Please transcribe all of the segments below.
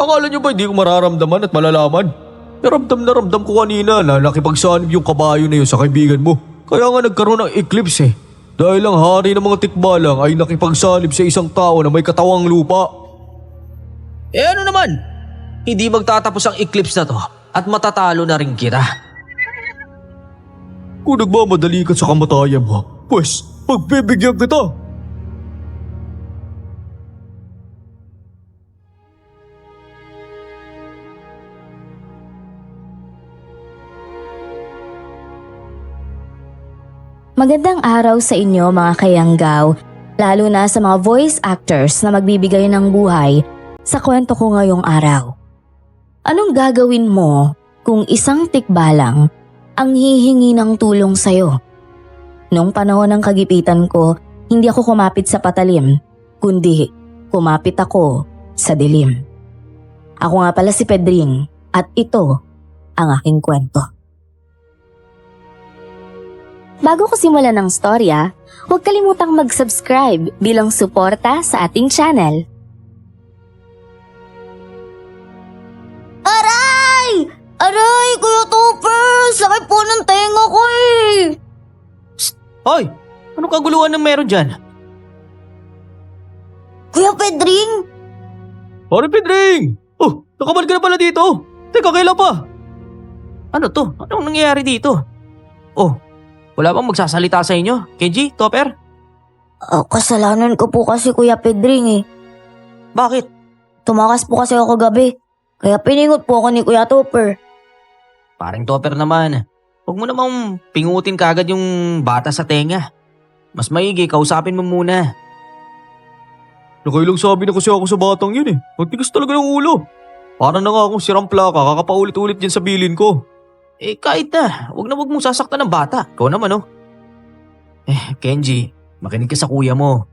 Akala niyo ba hindi ko mararamdaman at malalaman? Ramdam na ramdam ko kanina na nakipagsanib yung kabayo na yun sa kaibigan mo. Kaya nga nagkaroon ng eclipse eh. Dahil ang hari ng mga tikbalang ay nakipagsanib sa isang tao na may katawang lupa. Eh ano naman? Hindi magtatapos ang eclipse na to at matatalo na rin kita. Kung nagmamadali ka sa kamatayan mo, pues pagbibigyan kita. Magandang araw sa inyo mga kayanggaw, lalo na sa mga voice actors na magbibigay ng buhay sa kwento ko ngayong araw. Anong gagawin mo kung isang tikbalang ang hihingi ng tulong sa'yo? Noong panahon ng kagipitan ko, hindi ako kumapit sa patalim, kundi kumapit ako sa dilim. Ako nga pala si Pedring at ito ang aking kwento. Bago ko simulan ng storya, huwag kalimutang mag-subscribe bilang suporta sa ating channel. Aray! Aray, Kuya Topper! Sakit po ng tenga ko eh! Hoy! Anong kaguluhan ng meron dyan? Kuya Pedring! Pare Pedring! Oh, nakabalik ka na pala dito. Teka, kailan pa? Ano to? Anong nangyayari dito? Oh, wala bang magsasalita sa inyo? Kenji, Topper? Kasalanan ko po kasi Kuya Pedring eh. Bakit? Tumakas po kasi ako gabi. Kaya piningot po ako ni Kuya Topper. Parang Topper naman. Huwag mo namang pingutin kagad yung bata sa tenga. Mas maigi, kausapin mo muna. Nakailang sabi na kasi ako sa batang yun eh. Magtigas talaga ng ulo. Para na nga akong sirang plaka, kakapaulit-ulit dyan sa bilin ko. Eh kahit na, huwag mong sasaktan ng bata. Ikaw naman oh. Kenji, makinig ka sa kuya mo.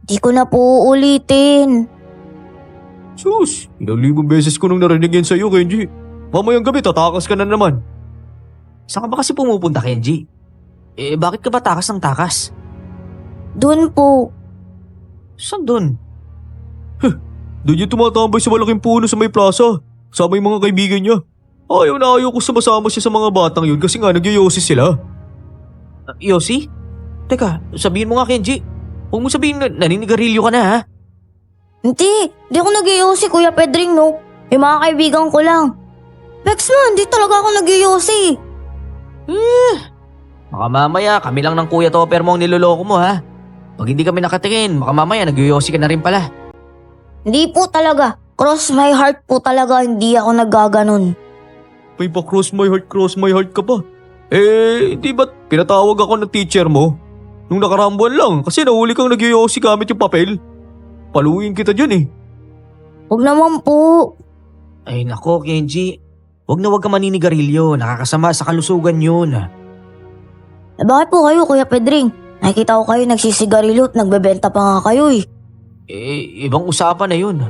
Di ko na po uulitin. Sus, ilang libong beses ko nung narinig yan sa'yo, Kenji. Mamayang gabi, tatakas ka na naman. Saan ka ba kasi pumupunta, Kenji? Bakit ka ba takas ng takas? Doon po. Saan dun? Doon yung tumatambay sa malaking puno sa may plaza. Kasama yung mga kaibigan niya. Ayaw na ayaw ko sumasama siya sa mga batang yun kasi nga nagyoyosi sila. Yossi? Teka, sabihin mo nga, Kenji. Huwag mo sabihin na naninigarilyo ka na, ha? Hindi ako nag-iyosi Kuya Pedring no. Yung mga kaibigan ko lang. Vex mo, hindi talaga ako nag-iyosi. Baka mamaya, kami lang ng Kuya Topper mo ang niloloko mo, ha? Pag hindi kami nakatingin, baka mamaya nagyoyosi ka na rin pala. Hindi po talaga. Cross my heart po talaga, hindi ako naggaganon. May pa cross my heart ka pa. Di ba't pinatawag ako ng teacher mo? Nung nakaraang buwan lang kasi nahuli kang nagyoyosi gamit yung papel. Paluin kita dyan eh. Huwag naman po. Ay nako, Kenji. Huwag na huwag ka maninigarilyo. Nakakasama sa kalusugan yun. Bakit po kayo Kuya Pedring? Nakikita ko kayo nagsisigarilyo at nagbebenta pa nga kayo eh. Ibang usapan na yun.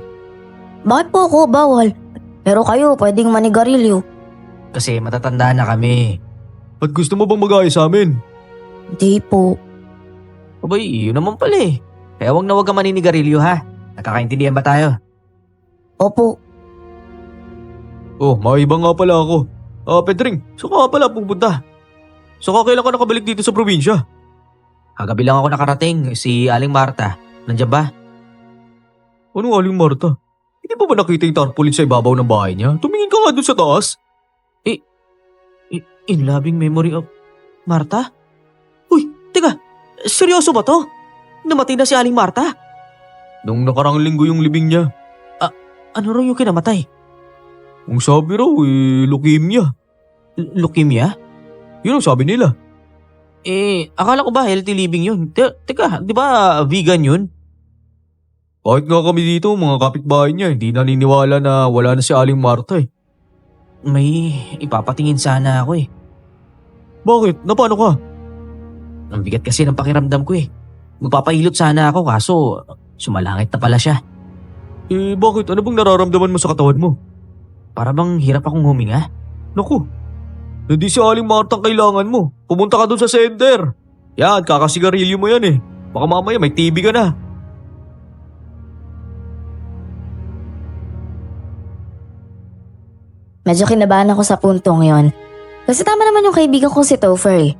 Bakit po ako bawal? Pero kayo pwedeng manigarilyo. Kasi matatanda na kami. At gusto mo bang mag-ayos sa amin? Hindi po. Abay, yun naman pala eh. Kaya huwag na huwag ka maninigarilyo, ha? Nakakaintindihan ba tayo? Opo. Oh, maiba nga pala ako. Pedring, saan ka nga pala pupunta? Saka kailan ka nakabalik dito sa probinsya? Kagabi lang ako nakarating. Si Aling Marta. Nandiyan ba? Anong Aling Marta? Hindi pa ba nakita yung tarpaulin sa ibabaw ng bahay niya? Tumingin ka nga dun sa taas. In loving memory of Marta? Uy, teka. Seryoso ba to? Namatay na si Aling Marta? Nung nakarang linggo yung libing niya. Ano raw yung kinamatay? Ang sabi raw leukemia. Leukemia? Yun ang sabi nila. Akala ko ba healthy living yun? Teka, di ba vegan yun? Kahit nga kami dito, mga kapitbahay niya, hindi naniniwala na wala na si Aling Marta eh. May ipapatingin sana ako eh. Bakit? Napano ka? Ang bigat kasi ng pakiramdam ko eh. Magpapahilot sana ako kaso sumalangit na pala siya. Bakit? Ano bang nararamdaman mo sa katawan mo? Para bang hirap akong huminga? Naku, hindi si Aling Marta ang kailangan mo. Pumunta ka dun sa center. Yan, kakasigarilyo mo yan eh. Baka mamaya may TB ka na. Medyo kinabahan ako sa puntong yon. Kasi tama naman yung kaibigan ko si Topher eh.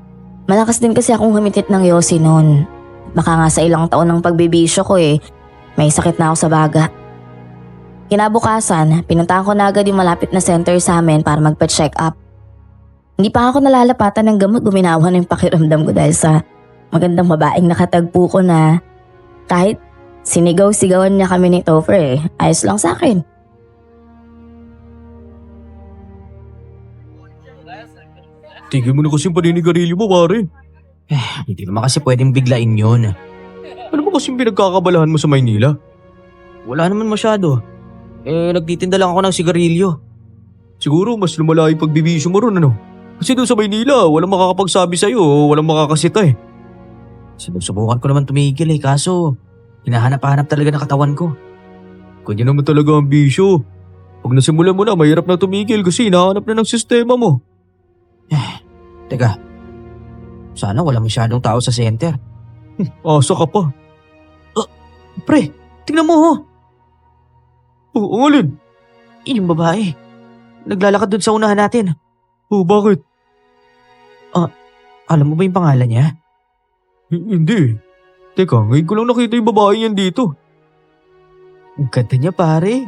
Malakas din kasi akong humitit ng yosi noon. Baka nga sa ilang taon ng pagbibisyo ko eh, may sakit na ako sa baga. Kinabukasan, pinuntahan ko na agad yung malapit na center sa amin para magpa-check up. Hindi pa ako nalalapatan ng gamot, guminawa na yung pakiramdam ko dahil sa magandang babaeng nakatagpo ko na kahit sinigaw-sigawan niya kami ni Topher eh, ayos lang sa akin. Tigil mo na kasi yung paninigarilyo mo, pare. Hindi naman kasi pwedeng biglain yun. Ano ba kasing pinagkakabalahan mo sa Maynila? Wala naman masyado. Nagtitinda lang ako ng sigarilyo. Siguro mas lumala yung pagbibisyo mo ron, ano? Kasi doon sa Maynila, walang makakapagsabi sa'yo, walang makakasita eh. Sinusubukan ko naman tumigil kaso hinahanap-hanap talaga ng katawan ko. Kanya naman talaga ang bisyo. Pag nasimulan mo na, mahirap na tumigil kasi hinahanap na ng sistema mo. Teka, sana wala masyadong tao sa center. Asa ka pa. Pre, tingnan mo ho. Ang alin? Yung babae. Naglalakad dun sa unahan natin. Bakit? Alam mo ba yung pangalan niya? Hindi. Teka, ngayon ko lang nakita yung babae yan dito. Ang ganda niya pare.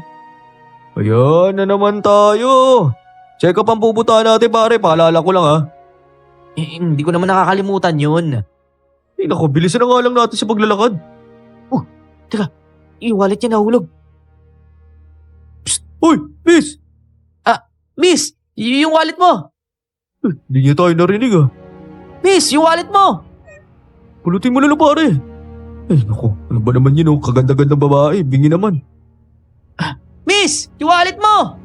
Ayan na naman tayo. Check up ang pupuntahan natin pare, paalala ko lang ha. Hindi ko naman nakakalimutan yun. Naku, bilisan na nga lang natin sa paglalakad. Yung wallet niya nahulog. Hoy, miss! Miss, yung wallet mo! Hindi niya tayo narinig ha. Miss, yung wallet mo! Pulutin mo na lang pare. Naku, ano ba naman yun kaganda-gandang babae, bingi naman. Miss, yung wallet mo!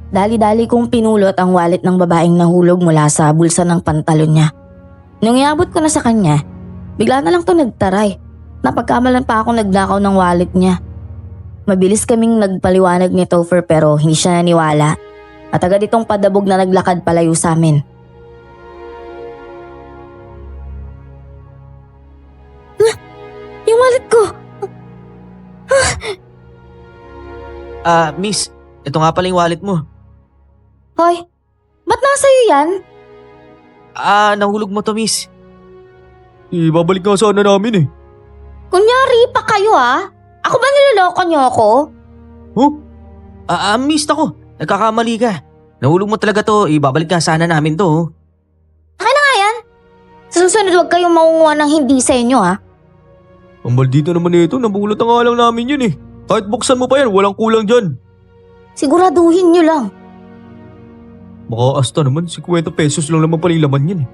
Dali-dali kong pinulot ang wallet ng babaeng nahulog mula sa bulsa ng pantalon niya. Nung iabot ko na sa kanya, bigla na lang to nagtaray. Napagkamalan pa ako nagnakaw ng wallet niya. Mabilis kaming nagpaliwanag ni Topher pero hindi siya naniwala. At agad itong padabog na naglakad palayo sa amin. Yung wallet ko! Miss, ito nga pala yung wallet mo. Hoy, ba't nasa'yo yan? Nahulog mo to, miss. Ibabalik nga sana namin eh. Kunyari pa kayo ah. Ako ba niloloko niyo ako? Miss ako. Nagkakamali ka. Nahulog mo talaga to. Ibabalik nga sana namin to. Sa susunod huwag kayong maunguha ng hindi sa inyo ah. Ang maldito naman ito, nabulot na nga lang namin yun eh. Kahit buksan mo pa yan, walang kulang dyan. Siguraduhin niyo lang. Makaasta naman, 50 pesos lang naman pala yung laman yan eh.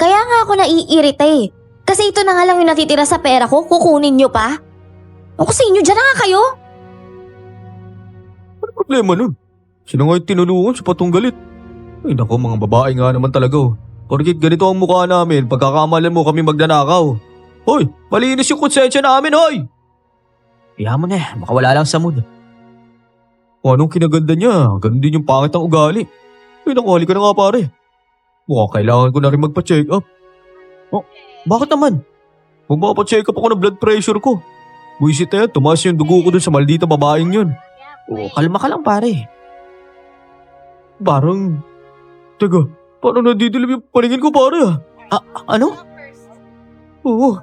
Kaya nga ako naiirita eh. Kasi ito na nga lang yung natitira sa pera ko, kukunin niyo pa. Ako sa inyo, dyan na nga kayo. Ano problema nun? Sino nga yung tinulungan sa patong galit? Ay nako, mga babae nga naman talaga oh. Porkit ganito ang mukha namin, pagkakamalan mo kami magnanakaw. Hoy, malinis yung konsensya namin, hoy! Kaya mo na, baka wala lang sa mood. Anong kinaganda niya? Ganun din yung pangit ng ugali. Ay naku, halika na nga pare. Mukha kailangan ko na rin magpa-check up. Bakit naman? Magpapacheck up ako ng blood pressure ko. Buisit na yan, tumaas yung dugo ko dun sa maldita babaeng yun. Kalma ka lang pare. Teka, parang nadidilim yung paningin ko pare ah. Ano? Oo,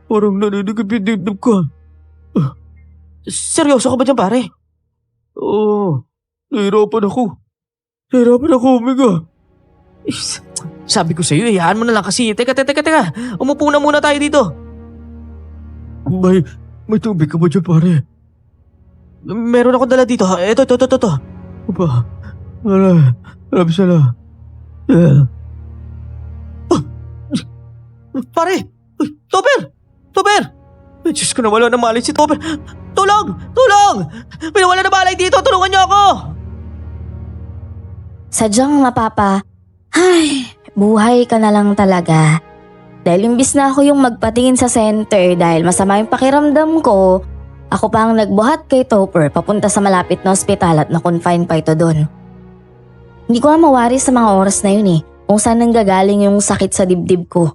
parang nanidigib yung dibdib ko. Seryoso ka ba dyan pare? Oo, nahirapan ako. Nahirapan ako, Omega. Sabi ko sa'yo, hayaan mo na lang kasi. Teka. Umupo na muna tayo dito. May tubig ka ba dyan, pare? Meron ako dala dito. Ito. Aba, marami sana. Pare! Uy, Topper! Ay, Diyos ko, nawala na malay si Topper. Tulong! May nawala na balay dito. Tulungan niyo ako! Sadyang mapapa. Ay, buhay ka na lang talaga. Dahil imbis na ako yung magpatingin sa center dahil masama yung pakiramdam ko, ako pa ang nagbuhat kay Topper papunta sa malapit na ospital at na-confine pa ito doon. Hindi ko nga mawari sa mga oras na yun kung saan nanggagaling yung sakit sa dibdib ko.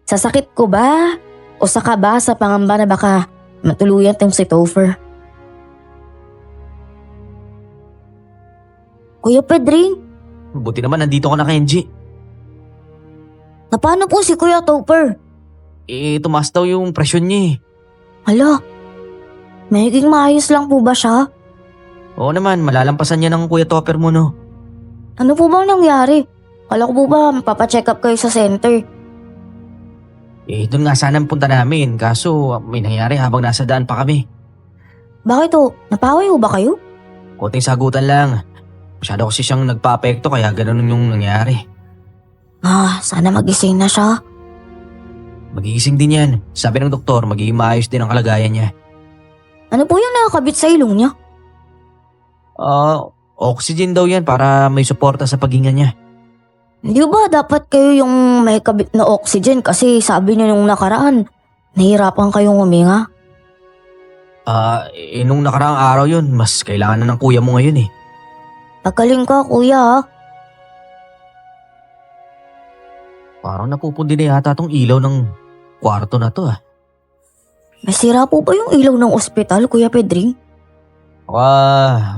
Sa sakit ko ba? O sa kaba sa pangamba na baka matuluyan tong si Topher. Kuya Pedring, Buti naman nandito ka na, Kenji. paano po si Kuya Topher? Tumaas daw yung presyon niya eh. Hala, magiging maayos lang po ba siya? Oo naman, malalampasan niya ng Kuya Topper mo, no? Ano po bang nangyari? Kala ko po ba mapapacheck up kayo sa center? Doon nga sana ang punta namin, kaso may nangyari habang nasa daan pa kami. Bakit ho? Napaway ho ba kayo? Konting sagutan lang. Masyado kasi siyang nagpa-apekto kaya ganun yung nangyari. Sana magising na siya. Magigising din yan. Sabi ng doktor, magiging maayos din ang kalagayan niya. Ano po yung nakakabit sa ilong niya? Oxygen daw yan para may suporta sa paghinga niya. Hindi ba dapat kayo yung may kabit na oxygen kasi sabi niyo nung nakaraan, nahihirapan kayong huminga? Nung nakaraang araw yun, mas kailangan na ng kuya mo ngayon eh. Pagaling ka kuya ha. Parang napupundi na yata tong ilaw ng kwarto na to ah. May sira po ba yung ilaw ng ospital, Kuya Pedring?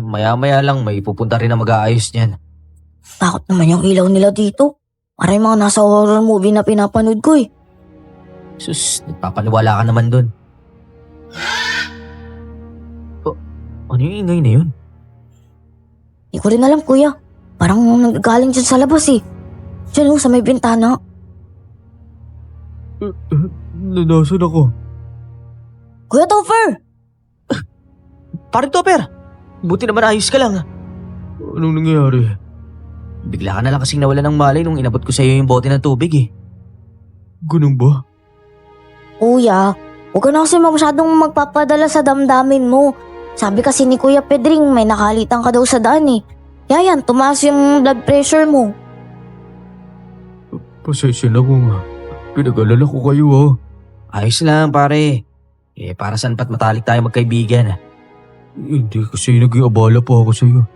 Maya-maya lang may pupunta rin na mag-aayos niyan. Takot naman yung ilaw nila dito. Para yung mga nasa horror movie na pinapanood ko eh. Sus, nagpapaniwala ka naman dun. Ano yung ingay na yun? Hindi ko rin alam kuya. Parang nagagaling dyan sa labas eh. Diyan sa may bintana. Nasaan ako? Kuya Topher! Parang Topper! Buti naman ayos ka lang. Anong nangyari? Bigla ka na lang kasing nawala ng malay nung inabot ko sa iyo yung bote ng tubig eh. Ganun ba? Kuya, huwag ka na kasi masyadong magpapadala sa damdamin mo. Sabi kasi ni Kuya Pedring may nakalitan ka daw sa daan eh. Kaya yan, tumaas yung blood pressure mo. Pasensya na kung pinag-alala ko kayo ha. Ayos lang pare. Para saan pat matalik tayo magkaibigan. Hindi kasi naging abala pa ako sa'yo.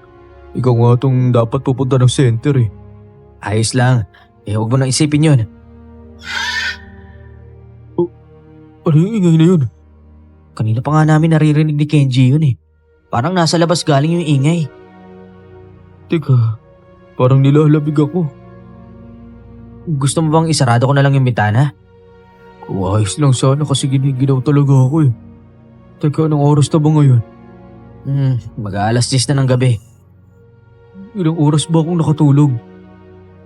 Ikaw nga tong dapat pupunta ng center eh. Ayos lang. Huwag mo nang isipin yun. Ano yung ingay na yun? Kanina pa nga namin naririnig ni Kenji yun eh. Parang nasa labas galing yung ingay. Teka, parang nilalabig ako. Gusto mo bang isarado ko na lang yung bintana? Ayos lang sana kasi giniginaw talaga ako eh. Teka, anong oras na ba ngayon? Mag-aalas 10 na ng gabi. Ilang oras ba akong nakatulog?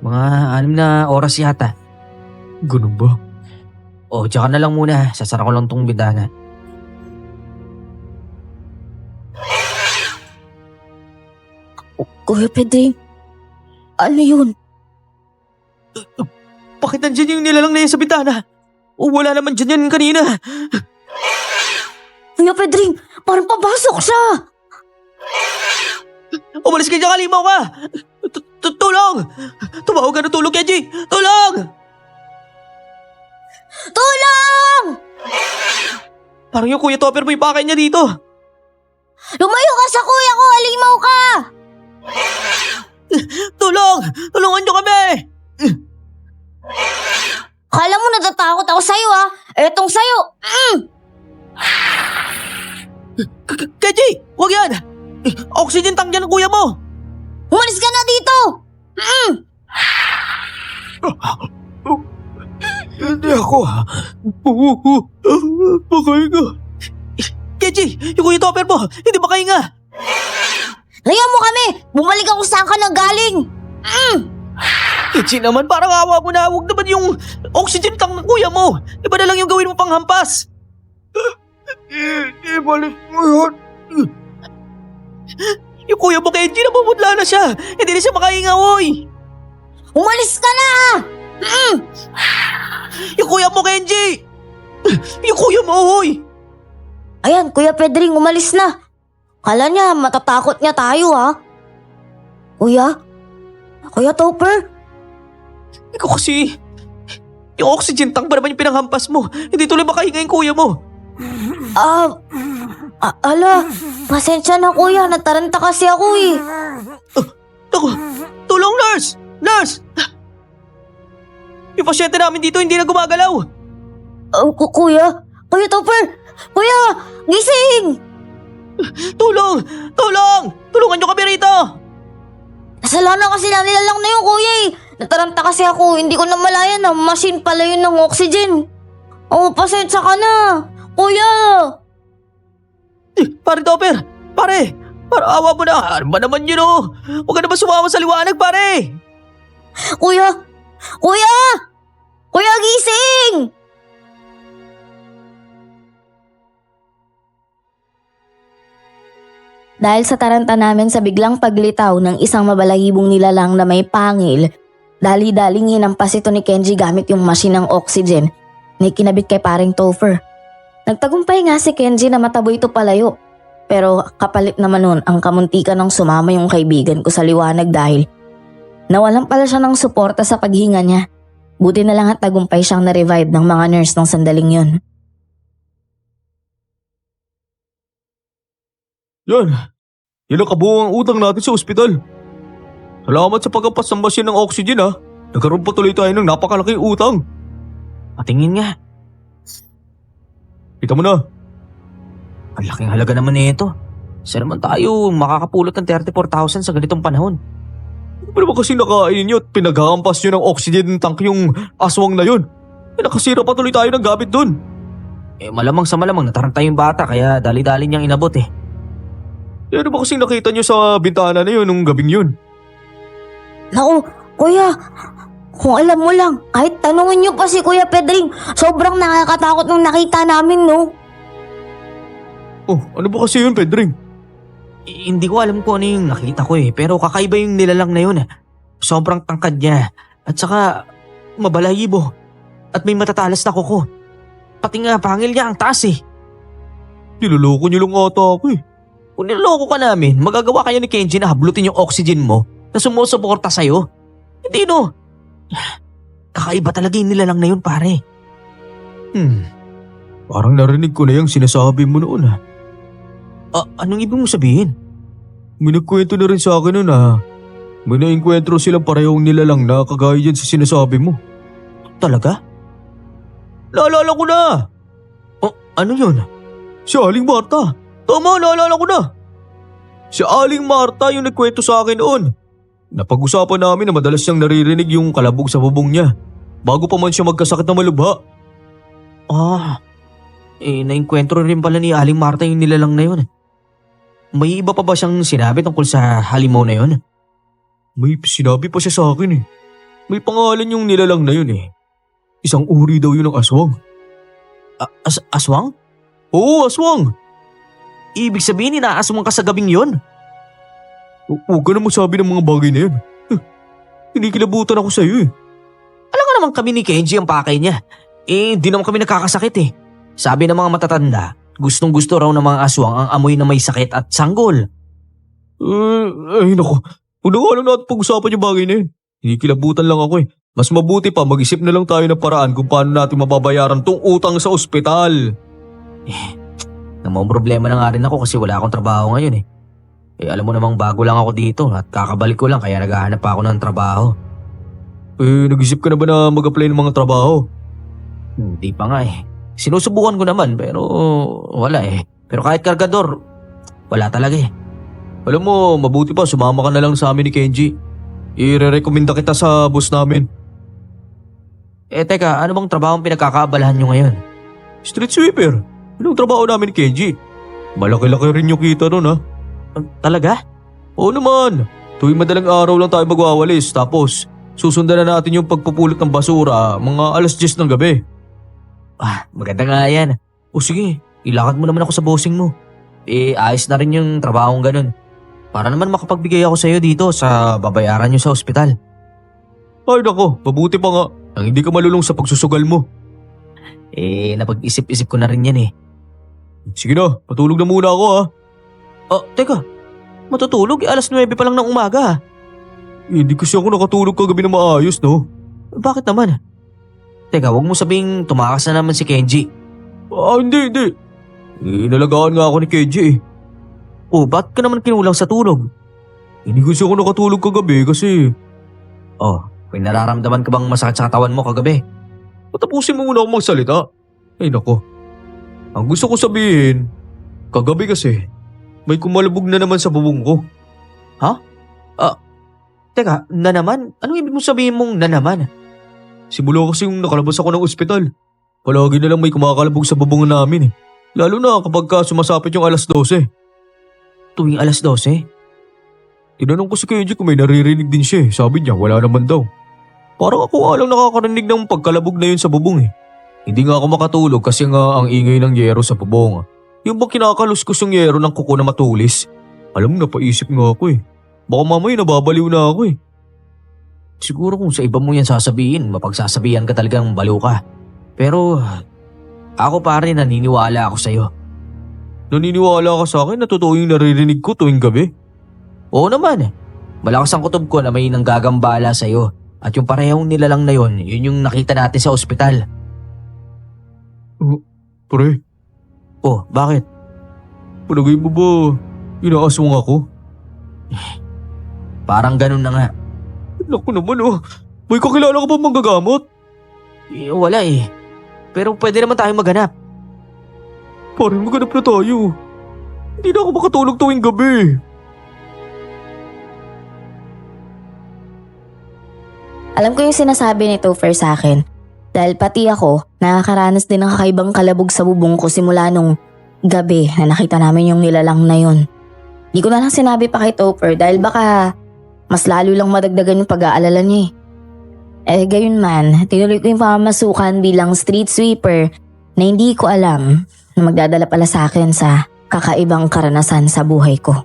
Mga 6 na oras yata. Ganun ba? Tsaka na lang muna. Sasara ko lang tong bintana. Kuya Pedring, ano yun? Bakit nandyan yung nilalang na yan sa bintana? Wala naman dyan yan kanina. Kuya Pedring, parang papasok siya! Umalis ka dyan, kalimaw ka! Tulong! Tumawag ka ng tulong, Kenji! Tulong! Tulong! Parang yung Kuya Topper mo yung pakay niya dito. Lumayo ka sa kuya ko, alimaw ka! Tulong! Tulungan niyo kami! Kala mo natatakot ako sa'yo ha? Etong sa'yo! Kenji! Huwag yan! Oxygen tank yan ng kuya mo! Umalis ka na dito! Hindi ako ha. Makahinga. Kenji! Yung Kuya Topper mo! Hindi makahinga! Hayaan mo kami! Bumalik ako saan ka nang galing! Kenji naman, parang awa mo na. Huwag naman yung oxygen tank ng kuya mo. Iba na lang yung gawin mo pang hampas. Ibalik mo yun. Yung kuya mo, Kenji, napumudla na siya. Hindi na siya makahinga, oy. Umalis ka na! Yung kuya mo, Kenji! Yung kuya mo, oy. Ayan, Kuya Pedring, umalis na. Kala niya, matatakot niya tayo ha? Kuya? Kuya Topper? Ikaw kasi, yung oxygen tank ba naman yung pinanghampas mo? Hindi tuloy makahinga yung kuya mo. Ala, pasensya na kuya, nataranta kasi ako eh. Naku, tulong nurse! Nurse! Yung pasyente namin dito hindi na gumagalaw. Kuya? Kuya Topper, Kuya! Gising! Tulong! Tulong! Tulungan nyo kami rito! Kasalanan kasi lang nilalang na yun, kuya eh. Nataranta kasi ako, hindi ko na malaya na machine pala yun ng oxygen. Oh, pasensya ka na. Kuya! Pare Topper! Pare! Awa mo na! Ano ba naman yun oh? Huwag ka naman sumama sa liwanag, pare! Kuya! Kuya! Kuya, gising! Dahil sa taranta namin sa biglang paglitaw ng isang mabalahibong nilalang na may pangil, dali-daling hinampas ito ni Kenji gamit yung machine ng oxygen na ikinabit kay paring Topher. Nagtagumpay nga si Kenji na mataboy ito palayo. Pero kapalit naman nun ang kamuntikan ng sumama yung kaibigan ko sa liwanag dahil nawalan pala siya ng suporta sa paghinga niya. Buti na lang at tagumpay siyang na-revive ng mga nurse ng sandaling yun. Yan. Yan ang kabuuang utang natin sa ospital. Salamat sa pagkampas ng machine ng oxygen ha. Nagkaroon pa tuloy tayo ng napakalaking utang. Patingin nga. Kita mo na. Ang laking halaga naman nito. Isa naman tayo makakapulot ng 34,000 sa ganitong panahon. Ano ba naman kasi nakain nyo at pinaghahampas nyo ng oxygen tank yung aswang na yun? Nakasira pa tuloy tayo ng gamit dun. Malamang sa malamang nataranta yung bata kaya dali-dali niyang inabot eh. Ano ba kasi nakita nyo sa bintana na yun nung gabing yun? Naku, kuya, kung alam mo lang, kahit tanungin niyo pa si Kuya Pedring, sobrang nakakatakot nung nakita namin, no? Oh, ano ba kasi yun, Pedring? Hindi ko alam kung ano yung nakita ko eh, pero kakaiba yung nilalang na yun. Sobrang tangkad niya, at saka mabalahibo, at may matatalas na kuko. Pati nga pangil niya ang taas eh. Niloloko nyo lang ata ako eh. Kung niloloko ka namin, magagawa kayo ni Kenji na hablutin yung oxygen mo na sumusuporta sa'yo. Hindi no. Kakaiba talaga yung nilalang na yun, pare. Parang narinig ko na yung sinasabi mo noon ha. Anong ibig mong sabihin? May nagkwento na rin sa akin noon ha. May nainkwentro silang parehong nilalang na kagaya dyan sa sinasabi mo. Talaga? Naalala ko na! Ano yun? Si Aling Marta! Tama, naalala ko na! Si Aling Marta yung nagkwento sa akin noon. Napag-usapan namin na madalas siyang naririnig yung kalabog sa bubong niya bago pa man siya magkasakit na malubha. Nainkwentro rin pala ni Aling Marta yung nilalang na yun. May iba pa ba siyang sinabi tungkol sa halimaw na yun? May sinabi pa siya sa akin eh. May pangalan yung nilalang na yun eh. Isang uri daw yun ng aswang. Aswang? Oo, aswang! Ibig sabihin inaaswang ka sa gabing yun? Huwag ka na masabi ng mga bagay na yan. Kinikilabutan ako sa'yo eh. Alam ka naman kami ni Kenji ang pakay niya. Di naman kami nakakasakit eh. Sabi ng mga matatanda, gustong gusto raw ng mga aswang ang amoy na may sakit at sanggol. Ay nako, huwag na nga lang natin pag-usapan yung bagay na yun. Kinikilabutan lang ako eh. Mas mabuti pa mag-isip na lang tayo ng paraan kung paano natin mababayaran tong utang sa ospital. Namang problema na nga rin ako kasi wala akong trabaho ngayon eh. Alam mo namang bago lang ako dito at kakabalik ko lang kaya naghahanap pa ako ng trabaho. Nag-isip ka na ba na mag-apply ng mga trabaho? Hindi pa nga eh. Sinusubukan ko naman pero wala eh. Pero kahit kargador, wala talaga eh. Alam mo, mabuti pa sumama ka na lang sa amin ni Kenji. I-re-recommenda kita sa boss namin. Teka, ano bang trabaho ang pinagkakaabalahan nyo ngayon? Street sweeper. Anong trabaho namin ni Kenji? Malaki-laki rin yung kita nun ha. Talaga? Oo naman. Tuwing madalang araw lang tayo magwawalis tapos susundan na natin yung pagpupulot ng basura mga 10:00 ng gabi. Maganda nga yan. O sige, ilakad mo naman ako sa bossing mo. Ayos na rin yung trabahong ganun. Para naman makapagbigay ako sa'yo dito sa babayaran nyo sa ospital. Ay nako, mabuti pa nga. Ang hindi ka malulong sa pagsusugal mo. Napag-isip-isip ko na rin yan eh. Sige na, patulog na muna ako ha. Teka. Matutulog? 9:00 pa lang ng umaga ha. Hindi kasi ako nakatulog kagabi na maayos no. Bakit naman? Teka, wag mo sabing tumakas na naman si Kenji. Hindi. Inalagaan nga ako ni Kenji eh. Ba't ka naman kinulang sa tulog? Hindi kasi ako nakatulog kagabi kasi... May nararamdaman ka bang masakit sa katawan mo kagabi? Patapusin mo muna ako magsalita. Ay nako. Ang gusto ko sabihin, kagabi kasi, may kumalabog na naman sa bubong ko. Teka, na naman? Anong ibig mong sabihin mong na naman? Simula kasi yung nakalabas ako ng ospital. Palagi na lang may kumakalabog sa bubong namin eh. Lalo na kapag sumasapit yung alas 12. Tuwing alas 12? Tinanong ko si Kenji kung may naririnig din siya eh. Sabi niya wala naman daw. Parang ako nga lang nakakarinig ng pagkalabog na yun sa bubong eh. Hindi nga ako makatulog kasi nga ang ingay ng yero sa bubong. Yung bang kinakaluskos yung yero ng kuko na matulis. Alam mo, napaisip nga ako eh. Baka mamaya nababaliw na ako eh. Siguro kung sa iba mo yan sasabihin, mapagsasabihan ka talagang baliw ka. Pero ako pare, naniniwala ako sa'yo. Naniniwala ka sa akin na totoo yung naririnig ko tuwing gabi? Oo naman. Malakas ang kutob ko na may nanggagambala sa'yo. At yung parehong nilalang na yun yung nakita natin sa ospital. Pre, Oh, bakit? palagay mo ba inaaswang ako? Parang ganun na nga. Naku naman oh. May kakilala ka ba manggagamot? Wala eh. Pero pwede naman tayong maghanap. Parang maghanap na tayo. Hindi na ako makatulog tuwing gabi. Alam ko yung sinasabi ni Topher sa akin. Dahil pati ako, nakakaranas din ng kakaibang kalabog sa bubong ko simula nung gabi na nakita namin yung nilalang na yun. Di ko na lang sinabi pa kay Topher dahil baka mas lalo lang madagdagan yung pag-aalala niya eh. Gayon man, tinuloy ko yung pamamasukan bilang street sweeper na hindi ko alam na magdadala pala sa akin sa kakaibang karanasan sa buhay ko.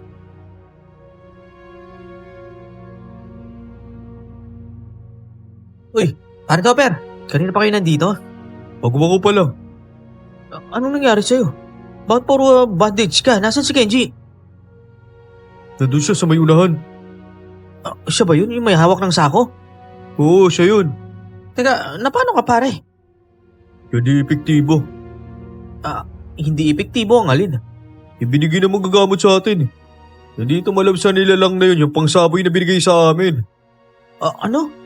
Uy, pare Topper, kanina pa kayo nandito? Pagwa ko pala. Anong nangyari sa'yo? Bakit puro bandage ka? Nasaan si Kenji? Nandun siya sa may unahan. Siya ba yun? Yung may hawak ng sako? Oo, siya yun. Teka, paano ka pare? Hindi epektibo. Hindi epektibo ang alin. Ibinigay na manggagamot sa atin. Nandito malab sa nilalang na yun yung pangsaboy na binigay sa amin. Ano?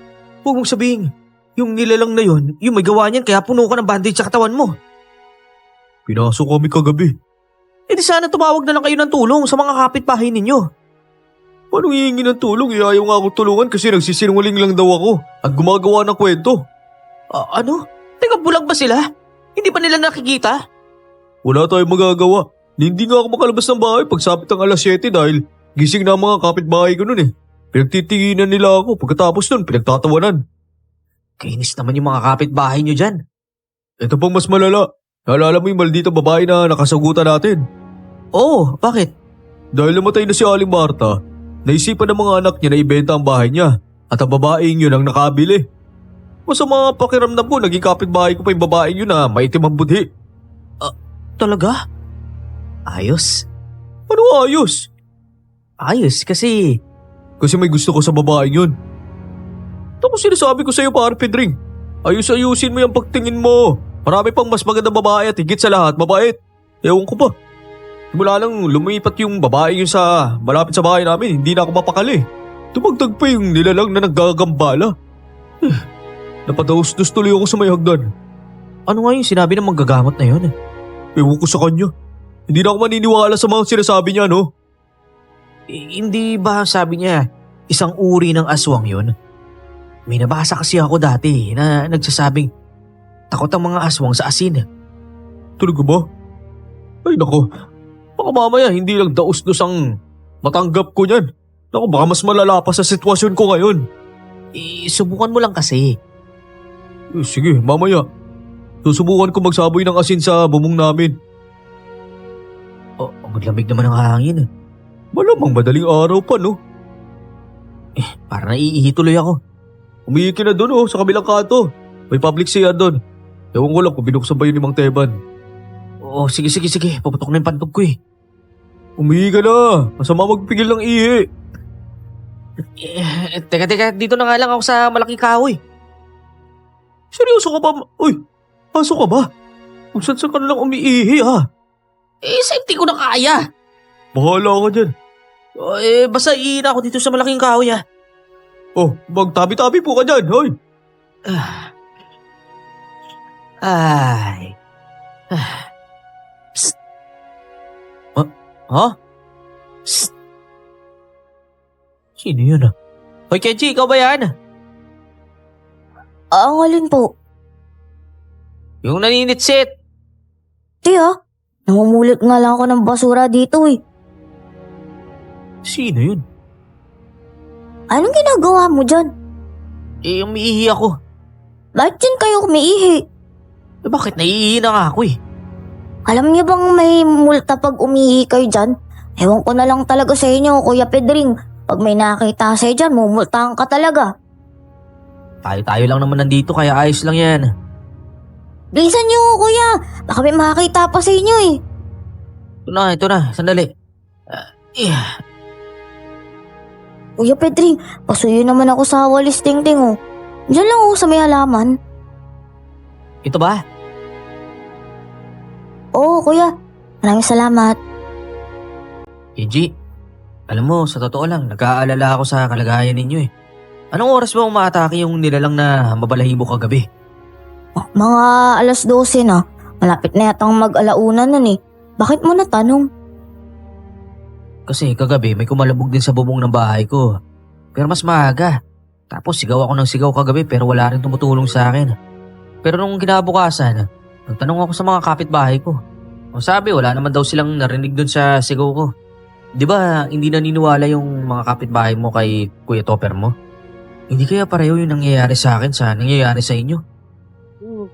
Huwag mong sabihin, yung nilalang na yun, yung may gawa niyan kaya puno ka ng bandage sa katawan mo. Pinasok kami kagabi. E di sana tumawag na lang kayo ng tulong sa mga kapitbahay ninyo. Paano hihingi ng tulong? Ayaw nga ako tulungan kasi nagsisinungaling lang daw ako at gumagawa ng kwento. Ano? Teka, bulag ba sila? Hindi pa nila nakikita? Wala tayong magagawa. Hindi nga ako makalabas ng bahay pagsapit ng alas 7 dahil gising na ang mga kapitbahay ko nun eh. Pinagtitinginan nila ako pagkatapos nun pinagtatawanan. Kainis naman yung mga kapitbahay nyo dyan. Ito pang mas malala. Naalala mo yung maldita babae na nakasagutan natin? Oo, bakit? Dahil namatay na si Aling Marta, naisipan ng mga anak niya na ibenta ang bahay niya at ang babaeng yun ang nakabili. Masama pakiramdam ko, naging kapitbahay ko pa yung babaeng yun na maitim ang budhi. Talaga? Ayos. Ano ayos? Ayos kasi... Kasi may gusto ko sa babaeng yun. Ito ko sinasabi ko sa'yo pare Pedring. Ayus-ayusin mo yung pagtingin mo. Marami pang mas magandang babae at higit sa lahat mabait. Ewan ko ba. Mula lang lumipat yung babae yun sa malapit sa bahay namin, hindi na ako mapakali. Tumagdag pa yung nilalang na naggagambala. Napadaos-dos tuloy ako sa may hagdan. Ano nga yung sinabi ng manggagamot na yun? Ewan ko sa kanya. Hindi na ako maniniwala sa mga sinasabi niya, no? Hindi ba sabi niya isang uri ng aswang yun? May nabasa kasi ako dati na nagsasabing takot ang mga aswang sa asin. Talaga ba? Ay nako, baka mamaya hindi lang daos-dos ang matanggap ko niyan. Naku, baka mas malala pa sa sitwasyon ko ngayon. Subukan mo lang kasi. Sige, mamaya. Susubukan ko magsaboy ng asin sa bumong namin. Ang lamig naman ng hangin. Malamang madaling araw pa, no? Para naiihi tuloy ako. Umihi ka na doon, sa kabilang kanto. May public siya doon. Ewan ko lang kung binuksan ba yun ni Mang Teban. Sige. Paputok na yung pantog ko eh. Umihi ka na. Masama magpigil ng ihi. Teka, dito na nga lang ako sa malaking kahoy. Seryoso ka ba? Uy, pasok ka ba? Kung saan ka na lang umiihi, ha? Safety ko na kaya. Bahala ka dyan. Basta iihi na ako dito sa malaking kahoy ha. Magtabi-tabi po ka dyan, hoy. Ay. Ha? Psst. Sino yun? Hoy, Kenji, ikaw ba yan? Ang alin po? Yung naninitsit. Tiya, namumulot nga lang ako ng basura dito eh. Sino yun? Anong ginagawa mo dyan? Umiihi ako. Bakit dyan kayo umiihi? Bakit naiihi na nga ako eh? Alam niyo bang may multa pag umihi kayo dyan? Ewan ko na lang talaga sa inyo, Kuya Pedring. Pag may nakita sa'yo dyan, mumultahan ka talaga. Tayo-tayo lang naman nandito kaya ayos lang yan. Bilisan niyo, Kuya. Baka may makakita pa sa inyo eh. Ito na, sandali. Kuya Pedring, pasuyo naman ako sa walis tingting oh. Diyan lang oh sa may halaman. Ito ba? Oo, Kuya. Maraming salamat. Kenji, alam mo, sa totoo lang, nag-aalala ako sa kalagayan ninyo eh. Anong oras ba umaatake yung nilalang na mabalahibo kagabi? Mga alas 12 na. Malapit na yatang mag-alauna nun eh. Bakit mo natanong? Kasi kagabi may kumalabog din sa bubong ng bahay ko. Pero mas maaga. Tapos sigaw ako ng sigaw kagabi pero wala rin tumutulong sa akin. Pero nung kinabukasan, nagtanong ako sa mga kapitbahay ko. Ang sabi, wala naman daw silang narinig dun sa sigaw ko. Di ba hindi naniniwala yung mga kapitbahay mo kay Kuya Topper mo? Hindi kaya pareho yung nangyayari sa akin sa nangyayari sa inyo?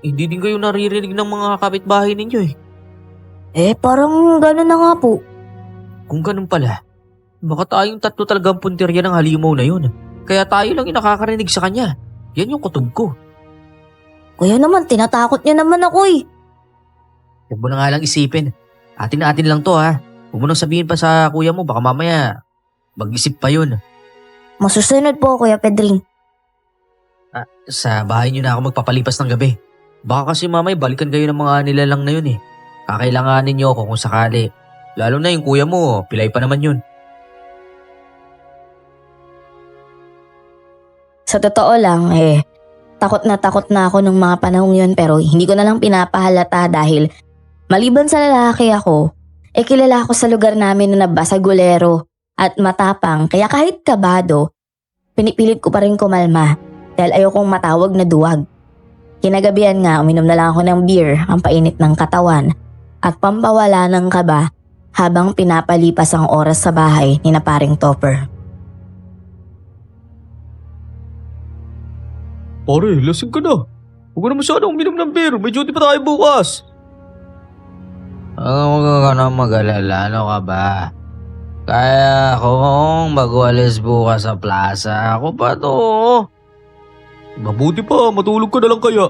Hindi din kayo naririnig ng mga kapitbahay ninyo eh. Parang gano'n na nga po. Kung ganun pala, baka tayong tatlo talagang puntirya ng halimaw na yun. Kaya tayo lang yung nakakarinig sa kanya. Yan yung kutob ko. Kuya naman, tinatakot niya naman ako eh. Huwag mo na nga lang isipin. Atin lang to ha. Huwag mo nang sabihin pa sa kuya mo, baka mamaya mag-isip pa yun. Masusunod po, Kuya Pedring. Sa bahay niyo na ako magpapalipas ng gabi. Baka kasi mamaya balikan kayo ng mga nilalang na yun eh. Kakailanganin niyo ako kung sakali. Lalo na yung kuya mo, pilay pa naman yun. Sa totoo lang, takot na ako nung mga panahong yun pero hindi ko na lang pinapahalata dahil maliban sa lalaki ako, kilala ako sa lugar namin na basagulero at matapang kaya kahit kabado, pinipilit ko pa rin kumalma dahil ayokong matawag na duwag. Kinagabihan nga, uminom na lang ako ng beer, ang painit ng katawan at pampawala ng kaba habang pinapalipas ang oras sa bahay ni na paring Topper. Pare, lasing ka na. Huwag ka na masyadong uminom ng beer. May duty pa tayo bukas. Huwag ka na mag-alala, ano ka ba? Kaya kung mag-walis bukas sa plaza, ako pa to. Mabuti pa, matulog ka na lang kaya.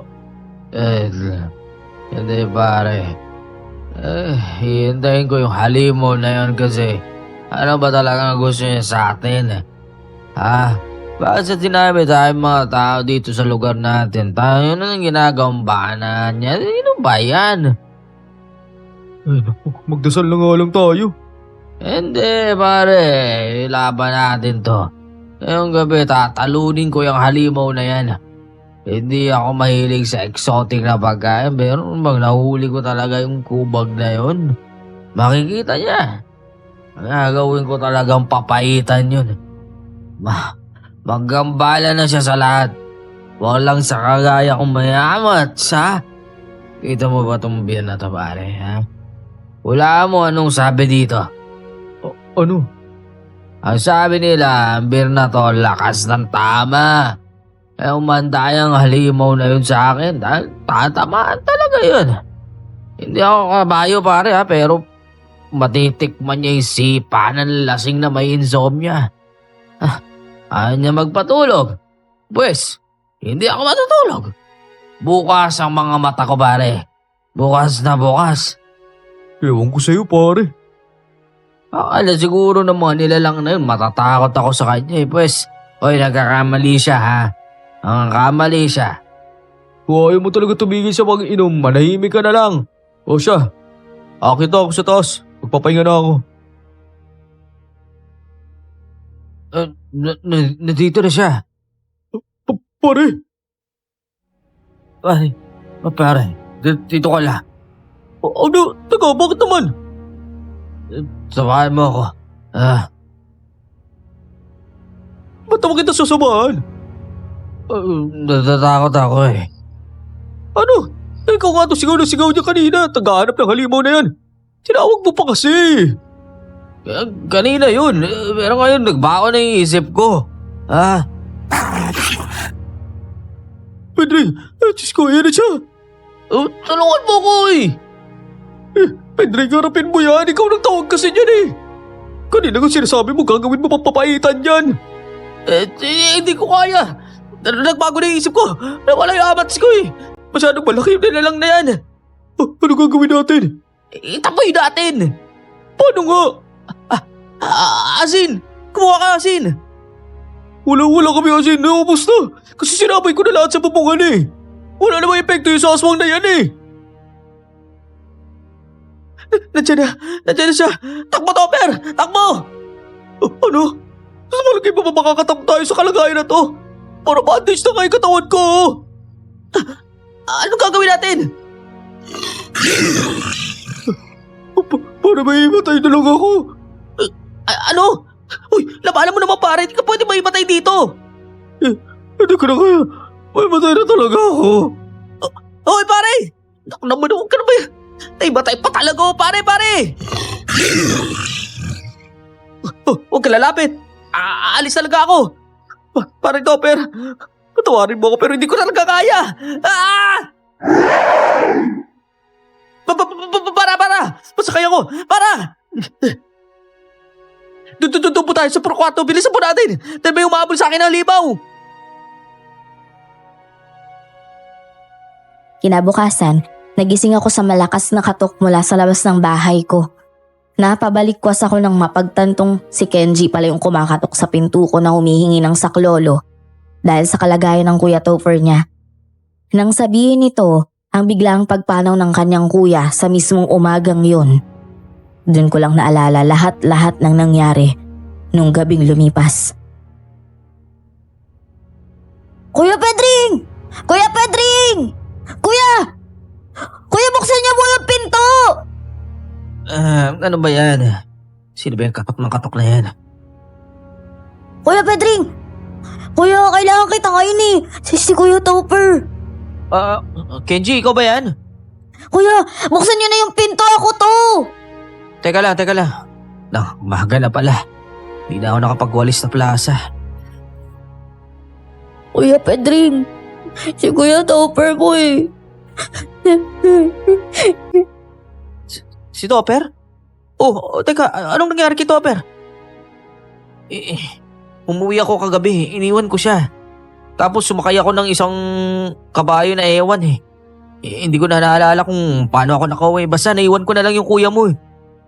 Hindi pare. Hihintayin ko yung halimaw na yun kasi ano ba talaga gusto niya sa atin? Bakit sa sinabi tayo mga tao dito sa lugar natin, tayo na nang ginagawang bahanan niya? Sino ba yan? Naku, magdasal na nga lang tayo. Hindi pare, ilaban natin to. Ngayong gabi tatalunin ko yung halimaw na yan. Hindi ako mahilig sa exotic na pagkain, pero pag nahuli ko talaga yung kubag na yun, makikita niya. Gagawin ko talagang papaitan yun. Maggambala na siya sa lahat. Walang sa kagaya kong mayamat, sa? Kita mo ba itong beer na to, pare, ha? Wala mo anong sabi dito. Ano? Ang sabi nila, ang beer na to, lakas ng tama. Umanda yung halimaw na yun sa akin dahil tatamaan talaga yun. Hindi ako kabayo, pare, ha, pero matitikman niya yung sipa ng lasing na may insomnia. Ayaw niya magpatulog. Pues, hindi ako matutulog. Bukas ang mga mata ko, pare. Bukas na bukas. Ewan ko sa'yo, pare. Akala siguro ng mga nilalang na yun, matatakot ako sa kanya eh. Pues, nagkakamali siya ha. Ang kamali siya. Kung ayaw mo talaga tumigil sa pag-inom, manahimik ka na lang. O siya, akit ako sa taas. Magpapahinga na ako. Nandito na siya. Pare! Pare, dito ka lang. Ano? Teka, bakit naman? Samahan mo ako. Ba't naman kita sasamahan? Natatakot ako eh. Ano? Ikaw nga to sigaw na sigaw niya kanina. Tagahanap ng halimaw na yan. Tinawag mo pa kasi. Kanina yun. Pero ngayon nagbago na yung isip ko. Pedring, Diyos ko, yan na siya. Tulungan mo ko eh. Pedring, harapin mo yan. Ikaw nang tawag kasi niyan eh. Kanina kung sinasabi mo, gagawin mo papapaitan yan. Hindi ko kaya. Nagbago na yung isip ko. Nawala yung abats ko eh. Masyadong malaki yung nilalang na yan. Ano gagawin natin? Itapoy natin. Paano nga? Asin. Kumuha ka asin. Wala kami asin. Naubos na. Kasi sinabay ko na lahat sa bubungan eh. Wala namang epekto yung sa aswang na yan eh. Nandiyan na siya. Takbo, Topper! Takbo! Ano? Sa malagay pa ba makakatakbo tayo sa kalagayan na to? Para bandage na nga yung katawan ko. Anong gagawin natin? Para maimatay na lang ako. Ano? Uy, labanan mo naman pare. Hindi ka pwede maimatay dito. Hindi ko na kaya. Maimatay na talaga ako. Hoy pare! Naku naman, huwag ka na ba yan? Matay pa talaga ako pare. Huwag ka lalapit. Aalis talaga ako. Pare Topper, patawarin mo ako pero hindi ko talaga kaya. Para! Masakay ako! Para! Doon po tayo sa prokwarto. Bilisan po natin. Dahil may umabol sa akin ng libaw. Kinabukasan, nagising ako sa malakas na katok mula sa labas ng bahay ko. Napabalikwas ako nang mapagtantong si Kenji pala yung kumakatok sa pinto ko na humihingi ng saklolo dahil sa kalagayan ng Kuya Topher niya. Nang sabihin nito, ang biglang pagpanaw ng kanyang kuya sa mismong umagang yun. Doon ko lang naalala lahat-lahat ng nangyari nung gabing lumipas. Kuya Pedring! Kuya Pedring! Kuya! Kuya, buksan niyo po yung pinto! Ano ba yan? Sino ba yung katok na yan? Kuya Pedring! Kuya, kailangan kita ngayon eh. Si Kuya Topher. Kenji, ikaw ba yan? Kuya, buksan niyo na yung pinto, ako to! Teka lang. Umaga na pala. Hindi na ako nakapagwalis na plaza. Kuya Pedring, si Kuya Topher ko eh. Si Topper? Teka, anong nangyari kay Topper? Umuwi ako kagabi, iniwan ko siya. Tapos sumakay ako ng isang kabayo na ewan eh. Hindi ko na naalala kung paano ako nakauwi. Basta naiwan ko na lang yung kuya mo eh.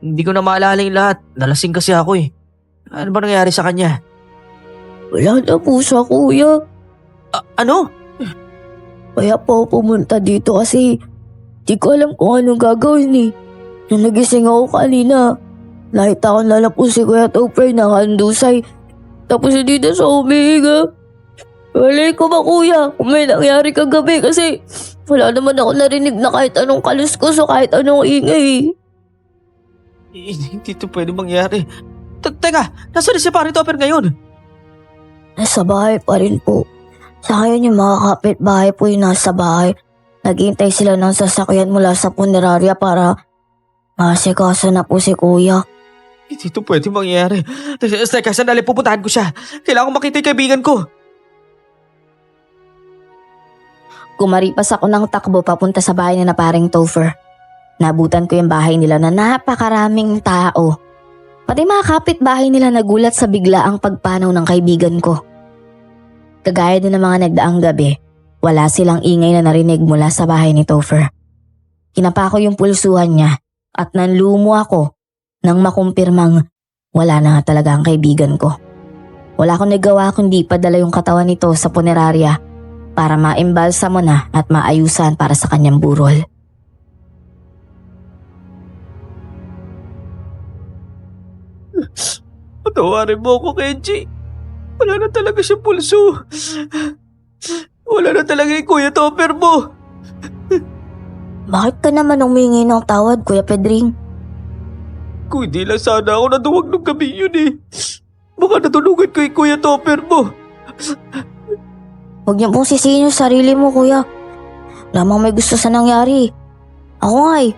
Hindi ko na maalala yung lahat. Nalasing kasi ako eh. Ano ba nangyari sa kanya? Wala na po siya, kuya. Ano? Kaya po pumunta dito kasi di ko alam kung anong gagawin eh. Nung nagising ako kanina, nakita ko na lang po si Kuya Topher nakahandusay. Tapos hindi na siya humihinga. Walay ko ba kuya kung may nangyari kagabi kasi wala naman ako narinig na kahit anong kaluskos o kahit anong ingay. Hindi ito pwede mangyari. Teka, nasaan si Pare Topper ngayon? Nasa bahay pa rin po. Sa ngayon yung mga kapitbahay po yung nasa bahay. Naghihintay sila ng sasakyan mula sa punerarya para masikaso na po si kuya. Hindi ito pwede mangyari. Teka, sandali, pupuntahan ko siya. Kailangan ko makita yung kaibigan ko. Kumaripas ako ng takbo papunta sa bahay ni na Paring Topher. Nabutan ko yung bahay nila na napakaraming tao. Pati mga kapitbahay nila nagulat sa biglaang pagpanaw ng kaibigan ko. Kagaya din ng mga nagdaang gabi, wala silang ingay na narinig mula sa bahay ni Topher. Kinapa ko yung pulsuhan niya at nanlumo ako nang makumpirmang wala na nga talaga ang kaibigan ko. Wala akong nagawa kundi padala yung katawan nito sa punerarya para maimbalsa mo na at maayusan para sa kanyang burol. Patawarin mo ako, Kenji. Wala na talaga siya pulso. Wala na talaga yung Kuya Topper mo. Bakit ka naman humingi ng tawad, Kuya Pedring? Kung hindi lang sana ako naduwag nung gabi yun eh. Baka natulugan ko yung Kuya Topper mo. Huwag niyo pong sisihin yung sarili mo, kuya. Lamang may gusto sa nangyari. Ako nga eh.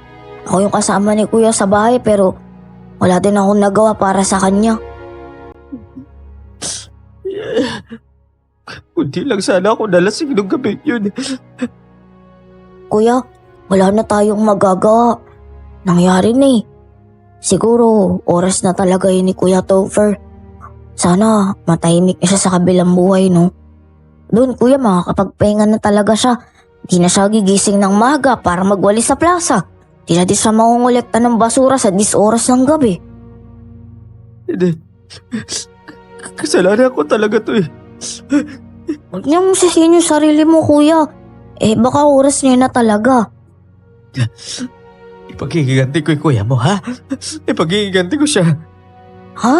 Ako yung kasama ni kuya sa bahay pero wala din akong nagawa para sa kanya. Kundi lang sana ako nalasing nung gabi yun. Kuya, wala na tayong magagawa. Nangyari na eh. Siguro, oras na talaga yun ni Kuya Topher. Sana matahimik na siya sa kabilang buhay, no? Doon, kuya, makakapagpahinga na talaga siya. Di na siya gigising ng maga para magwalis sa plaza. Di na din siya mangungulekta ng basura sa 10 oras ng gabi. Hindi. Kasalanan ko talaga to eh. Huwag niyo mong sisihin yung sarili mo, kuya. Baka oras niya na talaga. Ipaghihiganti ko yung kuya mo, ha? Ipaghihiganti ko siya. Ha?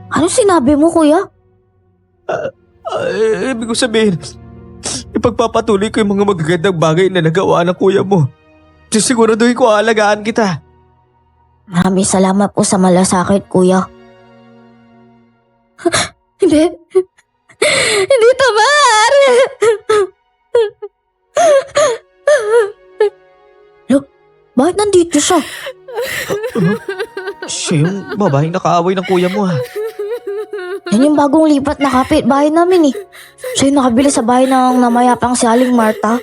Ano sinabi mo, kuya? Ibig ko sabihin, ipagpapatuloy ko yung mga magagandang bagay na nagawa ng kuya mo. Sisiguraduhin ko aalagaan kita. Maraming salamat po sa malasakit, kuya. Hindi. Hindi ito maaari. Look, bakit nandito siya? Siya yung babaeng nakaaway ng kuya mo, ha? Yan yung bagong lipat na kapit bahay namin eh. Siya yung nakabili sa bahay ng namayapang si Aling Marta.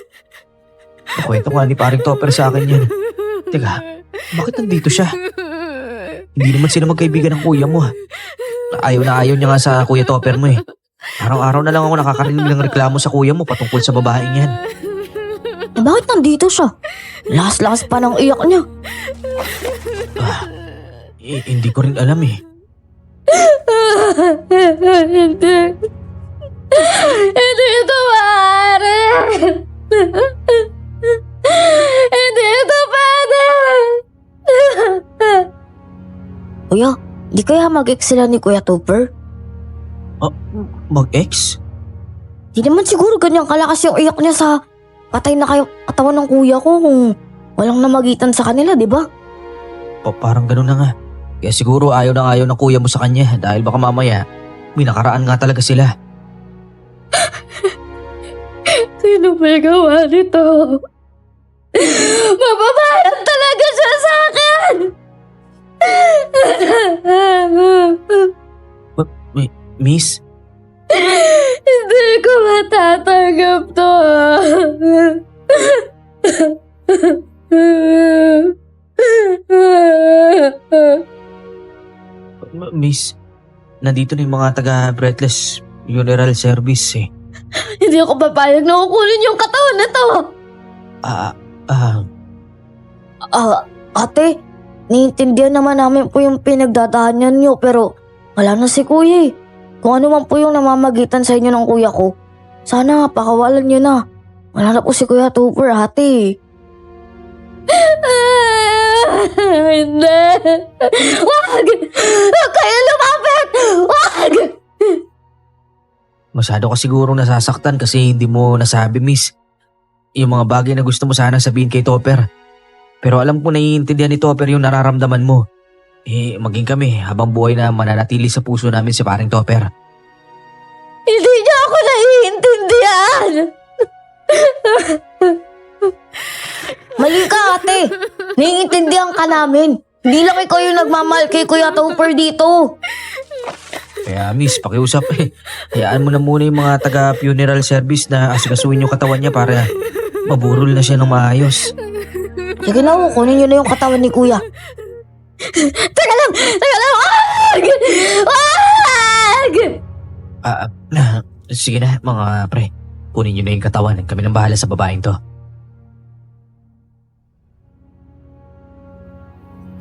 Nakwento nga ni paring Topper sa akin yan. Teka, bakit nandito siya? Hindi naman sila magkaibigan ng kuya mo, ha? Ayaw na ayaw niya nga sa Kuya Topper mo, eh. Araw-araw na lang ako nakakarinig ng reklamo sa kuya mo patungkol sa babaeng yan. Bakit nandito siya? Lakas-lakas pa ng iyak niya. Hindi ko rin alam, eh. Hindi. Hindi ito maaari. Hindi ito pwede. Kuya, di kaya mag-ex sila ni Kuya Topper? Mag-ex? Di naman siguro ganyang kalakas yung iyak niya sa patay na kayong katawan ng kuya ko kung walang namagitan sa kanila, di ba? Parang ganun na nga. Kaya siguro ayaw na ayaw ng kuya mo sa kanya dahil baka mamaya may nakaraan nga talaga sila. Sino may gawa nito? Mababayan talaga siya sa akin! Miss? Hindi ko matatanggap to. Miss, nandito na yung mga taga-Breathless Funeral Service, eh. Hindi ako papayag na kukunin yung katawan na to. Ate, naiintindihan naman namin po yung pinagdadaanan niyo pero wala na si kuya eh. Kung ano man po yung namamagitan sa inyo ng kuya ko, sana pakawalan niyo na. Wala na po si Kuya Topper, ate. Hindi. Wag! Wag kayo lumapit! Wag! Masyado ka sigurong nasasaktan kasi hindi mo nasabi, Miss. Yung mga bagay na gusto mo sana sabihin kay Topper. Pero alam ko naiintindihan ni Topper yung nararamdaman mo. Maging kami habang buhay na mananatili sa puso namin si paring Topper. Hindi niyo ako naiintindihan! Mali ka, ate. Naiintindihan ka namin. Hindi lang ikaw yung nagmamahal kay Kuya Topper dito. Kaya Miss, pakiusap hayaan mo na muna yung mga taga-funeral service na asikasuhin yung katawan niya para maburol na siya ng maayos. Sige na, kunin niyo na yung katawan ni Kuya. Teka lang! Wag! Wag! Sige na mga pre, kunin nyo na yung katawan. Kami nang bahala sa babaeng to.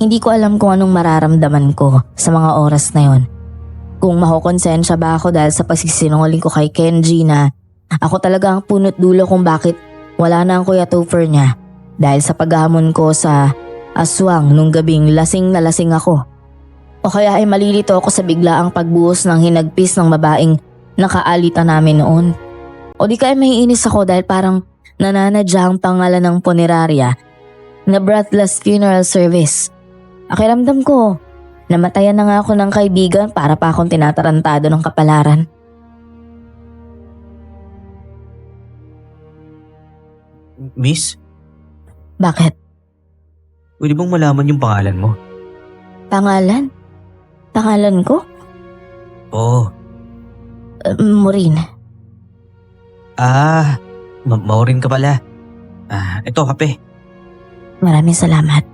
Hindi ko alam kung anong mararamdaman ko sa mga oras na yon. Kung makukonsensya ba ako dahil sa pagsisinungaling ko kay Kenji na ako talaga ang punot dulo kung bakit wala na ang Kuya Topher niya dahil sa paghamon ko sa aswang nung gabing lasing na lasing ako. O kaya ay malilito ako sa biglaang pagbuhos ng hinagpis ng babaeng nakaalita namin noon. O di kaya maiinis ako dahil parang nananadya ang pangalan ng punerarya na Breathless Funeral Service. Akiramdam ko, Namatayan na nga ako ng kaibigan para pa akong tinatarantado ng kapalaran. Miss, Bakit? pwede bang malaman yung pangalan mo? Pangalan? Pangalan ko? Oo. Maureen. Maureen ka pala. Ito, kape. Maraming salamat.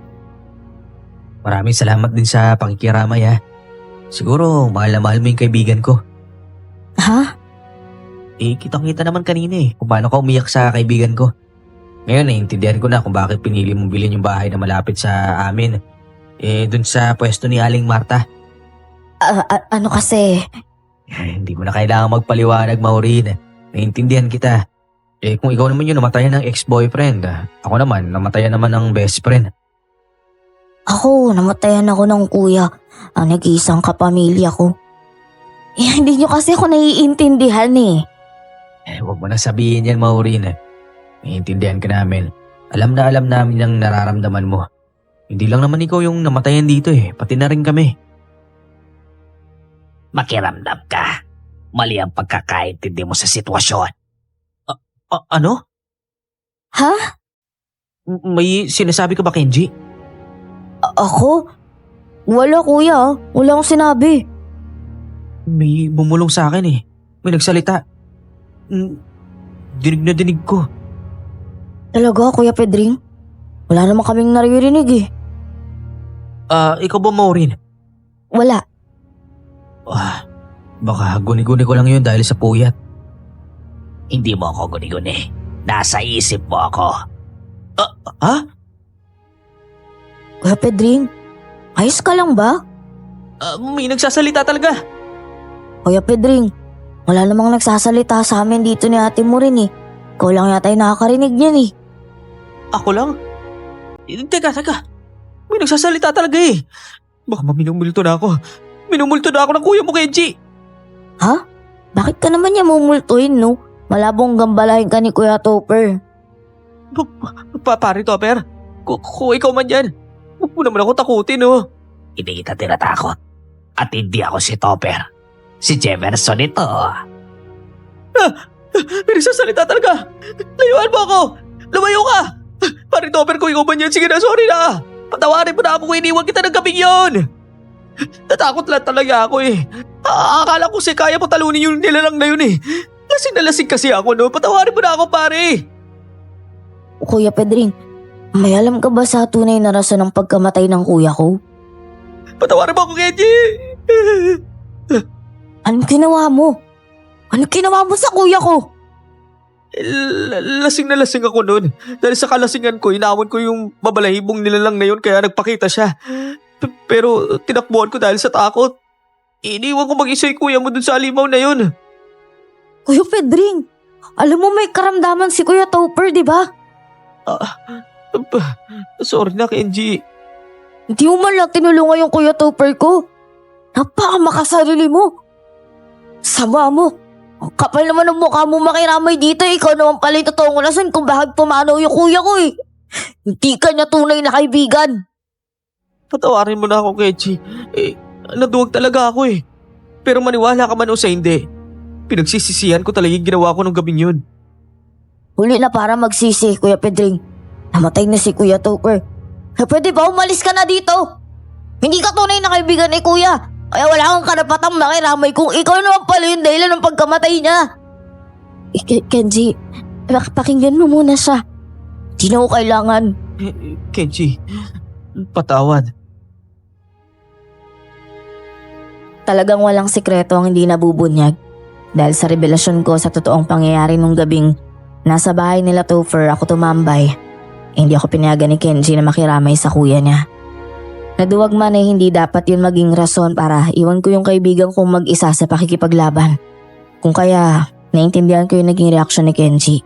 Maraming salamat din sa pakikiramay ha. Siguro, mahal na mahal mo yung kaibigan ko. Ha? Kitang-kita naman kanina kung paano ka umiyak sa kaibigan ko. Ngayon, naiintindihan ko na kung bakit pinili mong bilhin yung bahay na malapit sa amin. Dun sa pwesto ni Aling Marta. Ano kasi? Hindi mo na kailangan magpaliwanag, Maureen. Naiintindihan kita. Kung ikaw naman yung namatayan ng ex-boyfriend, ako naman, namatayan naman ng best friend. Ako, namatayan ako ng kuya. Ang nag-iisang kapamilya ko. Hindi nyo kasi ako naiintindihan eh. Huwag mo na sabihin yan, Maureen. Naiintindihan ka namin. Alam na alam namin ang nararamdaman mo. Hindi lang naman ikaw yung namatayan dito pati na rin kami. Makiramdam ka. Mali ang pagkakaintindi mo sa sitwasyon. Ano? Ha? May sinasabi ka ba, Kenji? Ako? Wala kuya, wala akong sinabi. May bumulong sa akin May nagsalita. Dinig na dinig ko. Talaga kuya Pedring? Wala naman kaming naririnig eh. Ikaw ba, Maureen? Wala. Baka guni-guni ko lang yun dahil sa puyat. Hindi mo ako guni-guni. Nasa isip mo ako. Ha? Kuya Pedring, ayos ka lang ba? May nagsasalita talaga. Kuya Pedring, wala namang nagsasalita sa amin dito ni ate mo rin eh. Ikaw lang yata yung nakakarinig niyan eh. Ako lang? Teka. May nagsasalita talaga Baka minumulto na ako. Minumulto na ako ng kuya mo, Kenji. Ha? Bakit ka naman niya mumultuin no? Malabong gambalahin ka ni Kuya Topper. Pare Topper, kung ikaw man yan, huwag mo naman ako takutin Hindi kita tinatakot. At hindi ako si Topper. Si Jefferson ito. May nagsasalita talaga. Layuan mo ako. Lumayo ka. Pare Topper, kung ikaw man yan, sige na, sorry na. Patawarin mo na ako kung iniwan kita ng gabing yon. Natakot lang talaga ako Akala ko kaya mo talunin yung nilalang na yun Lasing na lasing kasi ako Patawarin mo na ako, pare. Kuya Pedring, may alam ka ba sa tunay na rason ng pagkamatay ng kuya ko? Patawarin mo ako, Kenji. Anong ginawa mo? Anong ginawa mo sa kuya ko? Lasing na lasing ako noon. Dahil sa kalasingan ko, inawon ko yung babalahibong nilalang na yun kaya nagpakita siya. Pero tinakbuhan ko dahil sa takot. Iniwan ko mag-isa yung kuya mo dun sa alimaw na yun. Kuya Pedring, alam mo may karamdaman si Kuya Topper, di ba? Sorry na, Kenji. Hindi mo man lang tinulungan yung Kuya Topper ko. Napakamakasarili mo. Sama mo. Ang kapal naman ng mukha mo makiramay dito. Ikaw naman pala yung totoong rason kung bakit pumanaw yung kuya ko Hindi ka niya tunay na kaibigan. Patawarin mo na ako, Kenji. Naduwag talaga ako Pero maniwala ka man o sa hindi, pinagsisisihan ko talaga yung ginawa ko nung gabing yun. Huli na para magsisi, Kuya Pedring. Namatay na si Kuya Topper. Pwede ba umalis ka na dito? Hindi ka tunay na kaibigan ni Kuya. Kaya wala kang karapatang makiramay kung ikaw naman pala yung dahilan ng pagkamatay niya. Kenji, pakinggan mo muna siya. Di na ako kailangan. Kenji, patawad. Talagang walang sikreto ang hindi nabubunyag. Dahil sa revelasyon ko sa totoong pangyayari nung gabing nasa bahay nila Topher ako tumambay, hindi ako pinayagan ni Kenji na makiramay sa kuya niya. Naduwag man ay hindi dapat yun maging rason para iwan ko yung kaibigan kong mag-isa sa pakikipaglaban. Kung kaya, naintindihan ko yung naging reaksyon ni Kenji.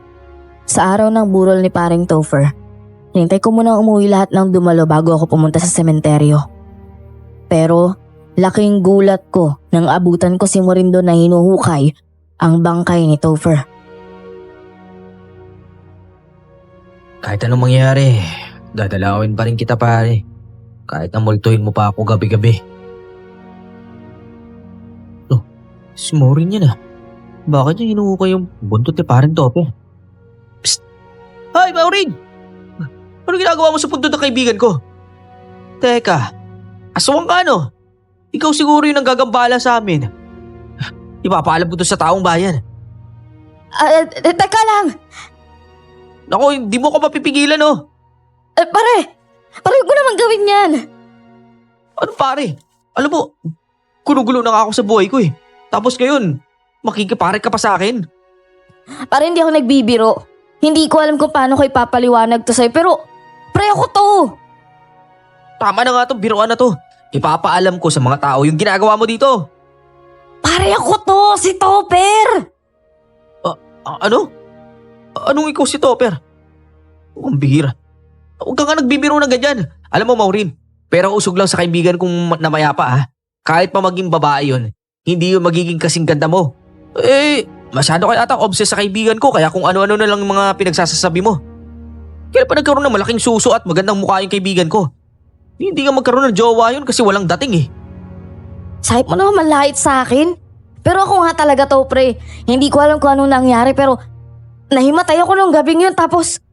Sa araw ng burol ni paring Topher, hinintay ko muna umuwi lahat ng dumalo bago ako pumunta sa sementeryo. Pero, laking gulat ko nang abutan ko si Morindo na hinuhukay ang bangkay ni Topher. Kahit anong mangyari, dadalawin pa rin kita, pare. Kahit na multuhin mo pa ako gabi-gabi. Si Maureen yan ah. Bakit niya hinuhukay yung buntot ni Parang Topper? Psst! Hi, Maureen! Ano ginagawa mo sa buntot ng kaibigan ko? Teka, aswang ka no? Ikaw siguro yung nanggagambala sa amin. Ipapaalam ko to sa taong bayan. Teka lang. Naku, hindi mo ko mapipigilan oh. Pare ko naman gawin yan. Ano pare? Alam mo, gulo-gulo na nga ako sa buhay ko eh. Tapos ngayon, makikipare ka pa sa akin. Pare, hindi ako nagbibiro. Hindi ko alam kung paano ko ipapaliwanag to sa'yo, pero pre ako to. Tama na nga to, biruan na to. Ipapaalam ko sa mga tao yung ginagawa mo dito. Pare ako to, si Topper. Ano? Anong ikaw si Topper? Ang bihira. Huwag ka nga nagbibiro ng ganyan. Alam mo, Maureen, pero usog lang sa kaibigan kong namayapa ha. Kahit pa maging babae yun, hindi yun magiging kasing ganda mo. Masyado kayo ata obsessed sa kaibigan ko kaya kung ano-ano na lang yung mga pinagsasasabi mo. Kaya pa nagkaroon ng malaking suso at magandang mukha yung kaibigan ko. Hindi nga magkaroon ng jowa yun kasi walang dating eh. Sahip mo naman malait sa akin. Pero ako nga talaga to, pre. Hindi ko alam kung anong nangyari pero nahimatay ako nung gabing yun tapos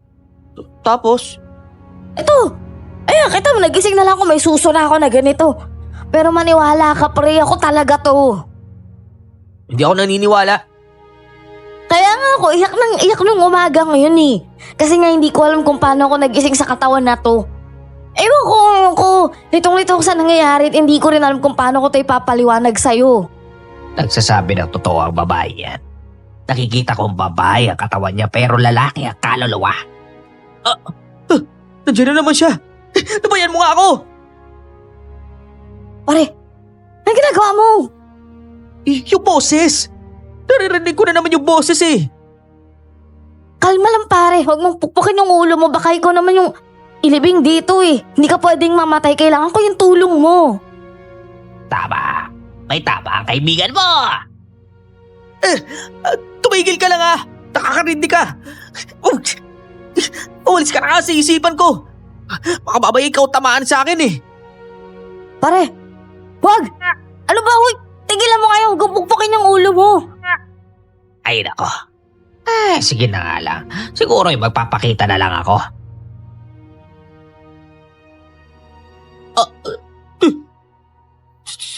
Tapos? ito. Ayun, kita mo, nagising na lang ako, may suso na ako na ganito. Pero maniwala ka, pre, ako talaga to. Hindi ako naniniwala. Kaya nga ako, iyak nung umaga ngayon eh. Kasi nga hindi ko alam kung paano ako nagising sa katawan na to. Ewan ko, litong-lito ko sa nangyayari at hindi ko rin alam kung paano ko to ipapaliwanag sa'yo. Nagsasabi ng totoo ang babae yan. Nakikita kong babae ang katawan niya pero lalaki ang kaluluwa. Nandiyan na naman siya. Nabayan mo nga ako. Pare, anong ginagawa mo? Yung boses. Naririnig ko na naman yung boses eh. Kalma lang pare, huwag mong pukpukin yung ulo mo, baka ikaw naman yung ilibing dito eh. Hindi ka pwedeng mamatay, kailangan ko yung tulong mo. Tama. May tama ang kaibigan mo. Tumigil ka lang ah. Nakakarindi ka. Umalis ka na nga sa isipan ko. Baka babay ikaw tamaan sa akin eh. Pare, wag! Ano ba, huwag? Tigilan mo kayo, huwag mong pukpukin yung ulo mo. Ay nako. Sige na nga lang. Siguro ay magpapakita na lang ako.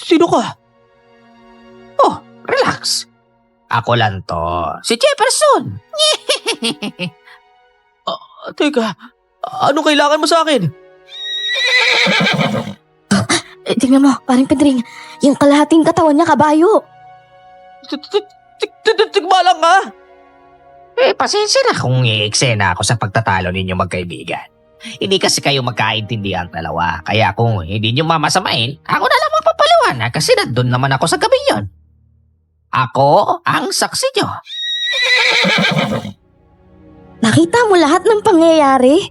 Sino ka? Oh, relax. Ako lang to. Si Jefferson. Teka, anong kailangan mo sa akin? Tingnan mo, paring Pedring, yung kalahating katawan niya kabayo. Tigmalang ka! Pasensya na kung i-eksena ako sa pagtatalo ninyo magkaibigan. Hindi kasi kayo magkaintindihan dalawa. Kaya kung hindi nyo mamasamain, ako na lang magpapaliwanag kasi nandun naman ako sa gabi yon. Ako ang saksi nyo. Nakita mo lahat ng pangyayari?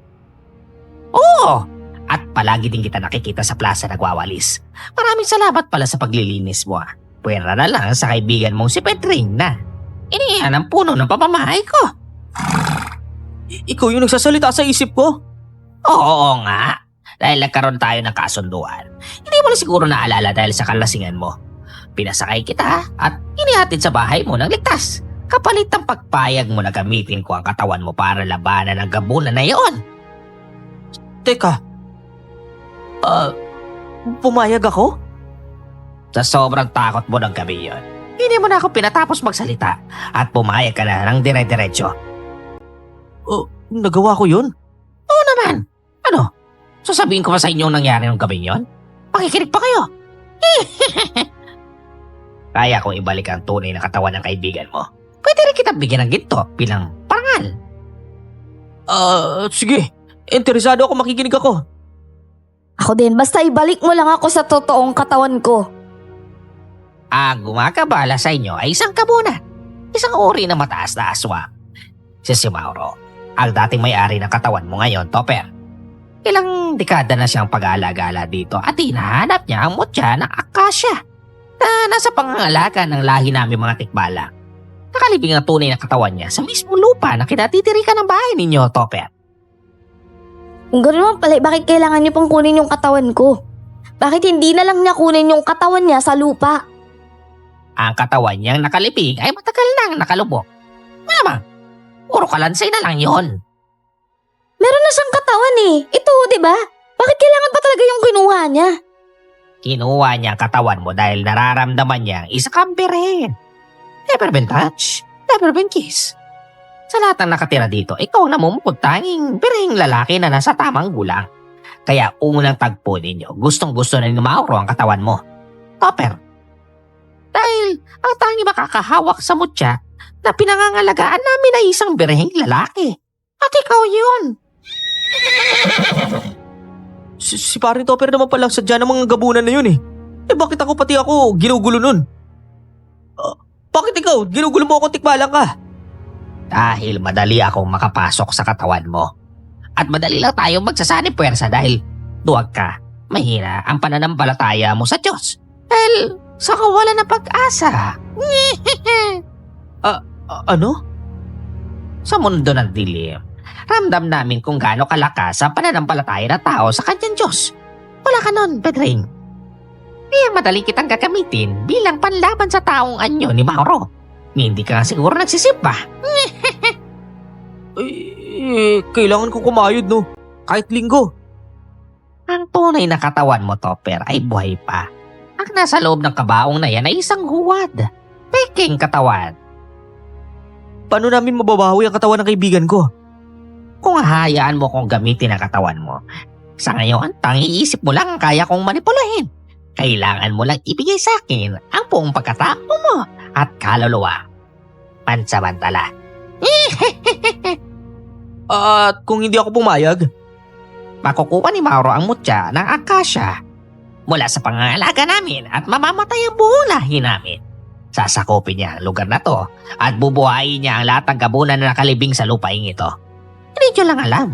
Oo! At palagi din kita nakikita sa plaza nagwawalis. Maraming salamat pala sa paglilinis mo. Pwera na lang sa kaibigan mong si Pedring na iniyan ang puno ng pamamahay ko. Ikaw yung nagsasalita sa isip ko? Oo nga. Dahil nagkaroon tayo ng kasunduan. Hindi mo na siguro naalala dahil sa kalasingan mo. Pinasakay kita at inihatid sa bahay mo ng ligtas. Kapalit ng pagpayag mo na gamitin ko ang katawan mo para labanan ang gabunan na iyon. Teka, pumayag ako? Sa sobrang takot mo ng gabi yon, hindi mo na ako pinatapos magsalita at pumayag ka na ng dire-diretso. Nagawa ko yun? Oo naman. Ano? Sasabihin ko pa sa inyo ang nangyari ng gabi yon? Makikinig pa kayo. Kaya kung ibalik ang tunay na katawan ng kaibigan mo, pwede rin kita bigyan ng ginto bilang parangal. Sige. Interesado ako, makikinig ako. Ako din, basta ibalik mo lang ako sa totoong katawan ko. Ang gumagabala sa inyo ay isang kabunan. Isang uri ng mataas na aswang. Si Mauro, ang dating may-ari ng katawan mo ngayon, Topper. Ilang dekada na siyang pag-aalagala dito at hinahanap niya ang mutya ng akasya na nasa pangangalaga ng lahi namin mga tikbalang. Nakalibing ang tunay na katawan niya sa mismo lupa na kinatitirikan ng bahay ninyo, Topper. Kung gano'n pala, bakit kailangan niyo pang kunin yung katawan ko? Bakit hindi na lang niya kunin yung katawan niya sa lupa? Ang katawan niyang nakalibing ay matagal nang nakalubog. Malamang, puro kalansay na lang yon. Meron na siyang katawan eh. Ito, di ba? Bakit kailangan pa talaga yung kinuha niya? Kinuha niya ang katawan mo dahil nararamdaman niyang isa kang birhen. Never been touched, never been kissed. Sa lahat ng nakatira dito, ikaw na tanging birheng lalaki na nasa tamang gulang. Kaya unang tagpo ninyo, gustong-gusto na ni Mauro ang katawan mo. Topper. Dahil ang tanging makakahawak sa mutya na pinangangalagaan namin ay isang birheng lalaki. At ikaw yun. Si paring Topper naman palang sadya ng mga gabunan na yun eh. Eh bakit ako pati ako ginugulo nun? Bakit ikaw? Ginugulo mo ako, tikbalang ka. Dahil madali akong makapasok sa katawan mo. At madali lang tayong magsasanib puwersa dahil duwag ka. Mahina ang pananampalataya mo sa Diyos. Dahil sa kawalan ng pag-asa. Ano? Sa mundo ng dilim, ramdam namin kung gaano kalakas ang pananampalataya ng tao sa kanyang Diyos. Wala ka nun, Pedring. Kaya madali kitang gagamitin bilang panlaban sa taong anyo ni Mauro. Hindi ka nga siguro nagsisimba. Kailangan ko kumayod no. Kahit linggo. Ang tunay na katawan mo, Topper, ay buhay pa. Ang nasa loob ng kabaong na yan ay isang huwad. Peking katawan. Paano namin mababawi ang katawan ng kaibigan ko? Kung hahayaan mo kong gamitin ang katawan mo, sa ngayon, tangiisip mo lang ang kaya kong manipulahin. Kailangan mo lang ibigay sa akin ang buong pagkatao mo at kaluluwa. Pansamantala. At kung hindi ako pumayag? Makukuha ni Mauro ang mutya ng akasya mula sa pangangalaga namin at mamamatay ang buong lahi namin. Sasakupin niya ang lugar na to at bubuhayin niya ang lahat ng gabunan na nakalibing sa lupaing ito. Hindi nyo lang alam,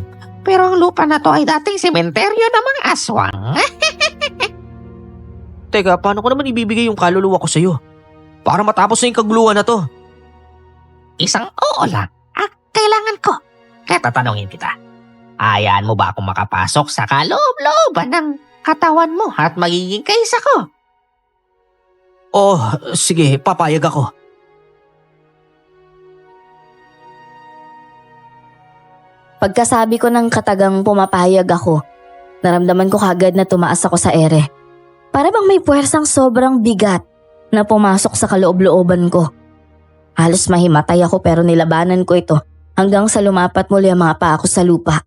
pero ang lupa na to ay dating sementeryo ng mga aswang. Teka, paano ko naman ibibigay yung kaluluwa ko sa'yo? Para matapos na yung kaguluhan na to. Isang oo lang ang kailangan ko. Kaya tatanungin kita, hayaan mo ba akong makapasok sa kaloob-looban ng katawan mo at magiging kaisa ko? Oh, sige, papayag ako. Pagkasabi ko ng katagang pumapayag ako, naramdaman ko kagad na tumaas ako sa ere. Para bang may puwersang sobrang bigat na pumasok sa kaloob-looban ko. Halos mahimatay ako pero nilabanan ko ito hanggang sa lumapat muli ang mga paa ko sa lupa.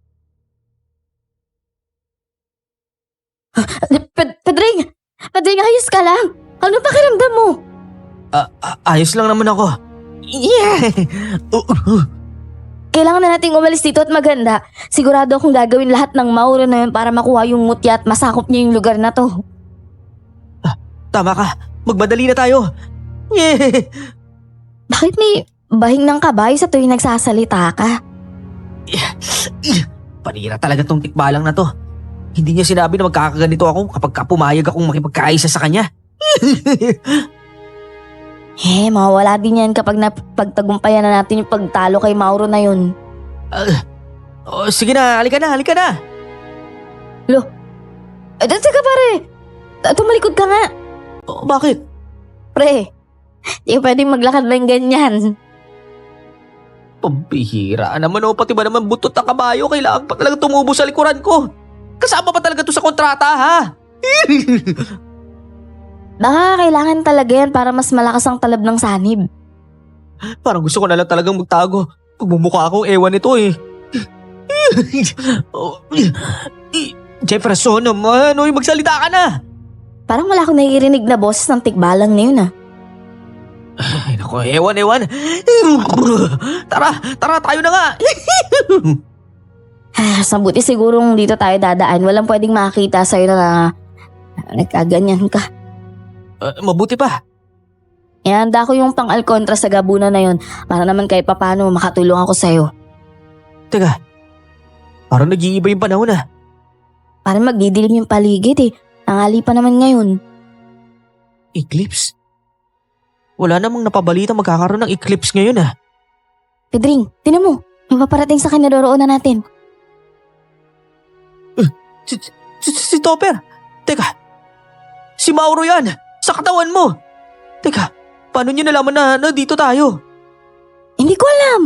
Pedring! Pedring, ayos ka lang! Ano pakiramdam mo? Ayos lang naman ako. Yeah! Kailangan na nating umalis dito at maganda. Sigurado akong gagawin lahat ng Mauro na yun para makuha yung mutya at masakop niya yung lugar na to. Tama ka, magmadali na tayo. Yeah! Bakit may bahing ng kabayo sa tuwing nagsasalita ka? Panira talaga tong tikbalang na to. Hindi niya sinabi na magkakaganito ako kapag pumayag akong makipagkaisa sa kanya. Mawawala din yan kapag napagtagumpayan na natin yung pagtalo kay Mauro na yun. Sige na, halika na. Teka pare, tumalikod ka nga. Bakit? Pre, di pwedeng maglakad ba yung ganyan? Pambihira naman pati ba naman butot ang kabayo, kailangan pa talaga tumubo sa likuran ko. Kasama pa talaga to sa kontrata, ha? Baka kailangan talaga yan para mas malakas ang talab ng sanib. Parang gusto ko na lang talagang magtago. Pagmumukha akong ewan nito eh. Jefferson naman, magsalita ka na. Parang wala akong naiirinig na boses ng tikbalang na yun ah. Ay naku, ewan. Tara, tayo na nga. Sa buti sigurong dito tayo dadaan. Walang pwedeng makakita sa'yo na nagkaganyan ka. Mabuti pa. Ihanda ko yung pang-alkontra sa gabunan na yun para naman kahit papano makatulong ako sa'yo. Teka, parang nag-iiba yung panahon ah. Parang magdidilim yung paligid eh. Nangali pa naman ngayon. Eclipse? Wala namang napabalita magkakaroon ng eclipse ngayon ah. Pedring, tinan mo. May paparating sa kinaroroonan natin. Si Topper. Teka, si Mauro yan. Sa katawan mo. Teka, Paano niyo nalaman na nandito tayo? Hindi ko alam.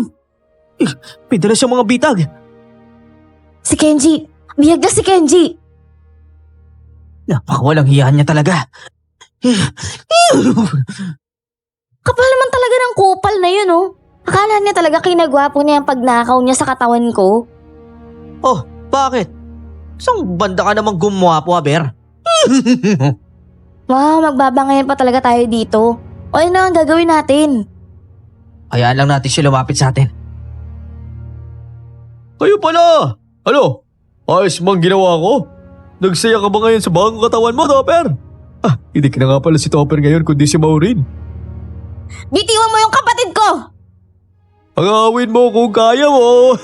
May dala siyang mga bitag. Si Kenji. Bihag na si Kenji. Napakawalang hiyaan niya talaga. Kapal naman talaga ng kupal na yun, oh. Akala niya talaga kinagwapo niya ang pagnakaw niya sa katawan ko. Oh, bakit? Isang banda ka namang gumwapo, Aber. Wow, magbabangayan pa talaga tayo dito. O ano na ang gagawin natin? Hayaan lang natin siya lumapit sa atin. Kayo pala! Ano? Ayos mang ginawa ko? Nagsaya ka ba ngayon sa bagong katawan mo, Topper? Hindi ka na nga pala si Topper ngayon kundi si Maureen. Bitiwan mo yung kapatid ko! Pag-aawin mo kung kaya mo.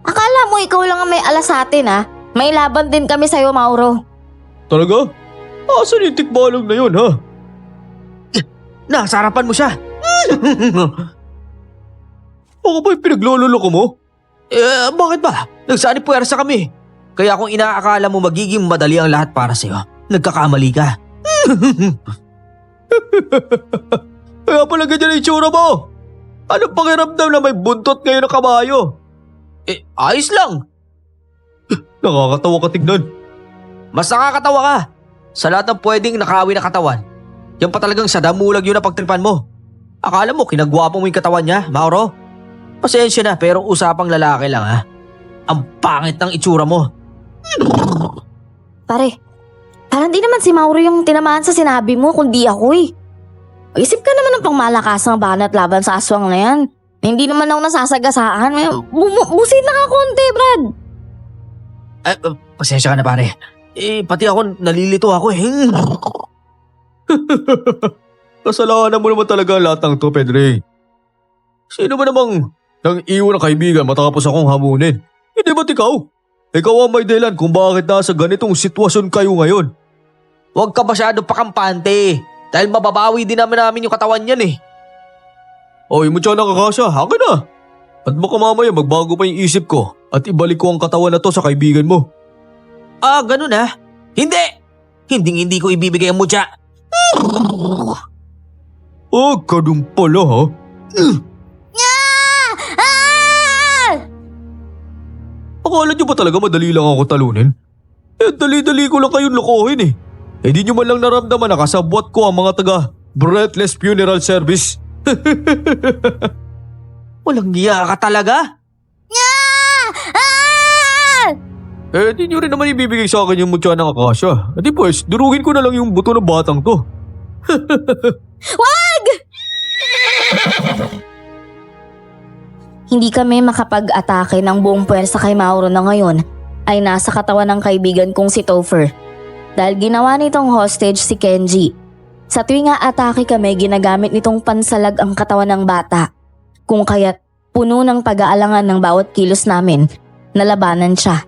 Akala mo ikaw lang ang may alas sa atin, ha? May laban din kami sa'yo, Mauro. Talaga? Asan yung tikbalang na yun, ha? Nasa harapan mo siya. Baka ba yung pinaglololoko mo? Bakit ba? Nagsanib puwersa kami. Kaya kung inaakala mo magiging madali ang lahat para sa'yo, nagkakamali ka. Kaya pala ganyan ang itsura mo. Anong pakiramdam na may buntot ngayon na kabayo? Ayos lang. Nakakatawa ka tignan. Mas nakakatawa ka. Sa lahat ng pwedeng nakawi na katawan, yan pa talagang sa damulag yun na pagtripan mo. Akala mo kinagwapo mo yung katawan niya, Mauro? Pasensya na pero usapang lalaki lang ha. Ang pangit ng itsura mo. Pare, parang di naman si Mauro yung tinamaan sa sinabi mo, kundi ako eh. Isip ka naman ng pangmalakasang banat laban sa aswang na yan. Hindi naman ako nasasagasaan. Busit na ka konti, Brad. Pasensya ka na pare. Pati ako nalilito ako eh. Kasalanan mo naman talaga lahat ng to, Pedre. Sino ba namang nang iwan ng kaibigan matapos akong hamunin? Hindi ba't ikaw? Ikaw ang may dahilan kung bakit nasa ganitong sitwasyon kayo ngayon. Huwag ka masyado pakampante. Dahil mababawi din namin yung katawan niyan eh. Oy, mo siya nakakasya, akin na. At baka mamaya magbago pa yung isip ko at ibalik ko ang katawan na to sa kaibigan mo. Ganun ha? Hindi! Hindi ko ibibigay ang mutya. Ganun pala ha? Akala niyo ba talaga madali lang ako talunin? Dali-dali ko lang kayong lokohin eh. Di niyo man lang naramdaman na kasabwat ko ang mga taga Breathless Funeral Service. Walang giya ka talaga? Di niyo rin naman ibibigay sa akin yung mutya ng akasya. Di pues, durugin ko na lang yung buto ng batang to. Wag! Hindi kami makapag-atake ng buong puwersa kay Mauro na ngayon ay nasa katawan ng kaibigan kong si Topher. Dahil ginawa nitong hostage si Kenji. Sa tuwing atake kami, ginagamit nitong pansalag ang katawan ng bata. Kung kaya't puno ng pag-aalangan ng bawat kilos namin na labanan siya.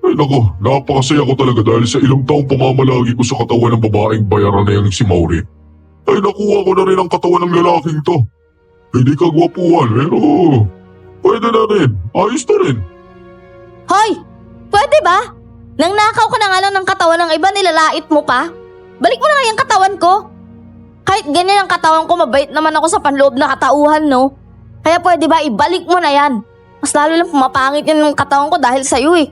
Ay nako, napakasaya ko talaga dahil sa ilang taong pamamalagi ko sa katawan ng babaeng bayaran na yung si Maureen. Ay nakuha ko na rin ang katawan ng lalaking to. Hindi kagwapuan pero pwede na rin, ayos na rin. Hoy! Pwede ba? Nang nakaw ka na nga lang ng katawan ng iba, nilalait mo pa? Balik mo na nga yung katawan ko. Kahit ganyan ang katawan ko, mabait naman ako sa panloob na katauhan, no? Kaya pwede ba ibalik mo na yan? Mas lalo lang pumapangit yun ng katawan ko dahil sa'yo eh.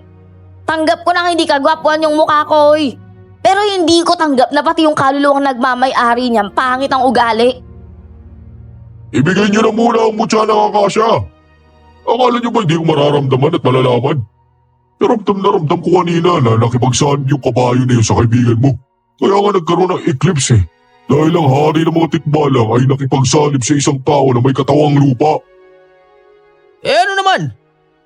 Tanggap ko nang hindi kagwapuan yung mukha ko eh. Pero hindi ko tanggap na pati yung kaluluwang nagmamay-ari niyan, pangit ang ugali. Ibigay niyo na muna ang mutya ng akasya. Akala niyo ba hindi ko mararamdaman at malalaman? Ramdam na ramdam ko kanina na nakipagsanib yung kabayo na yun sa kaibigan mo. Kaya nga nagkaroon ng eclipse eh. Dahil ang hari ng mga tikbalang ay nakipagsanib sa isang tao na may katawang lupa. Ano naman?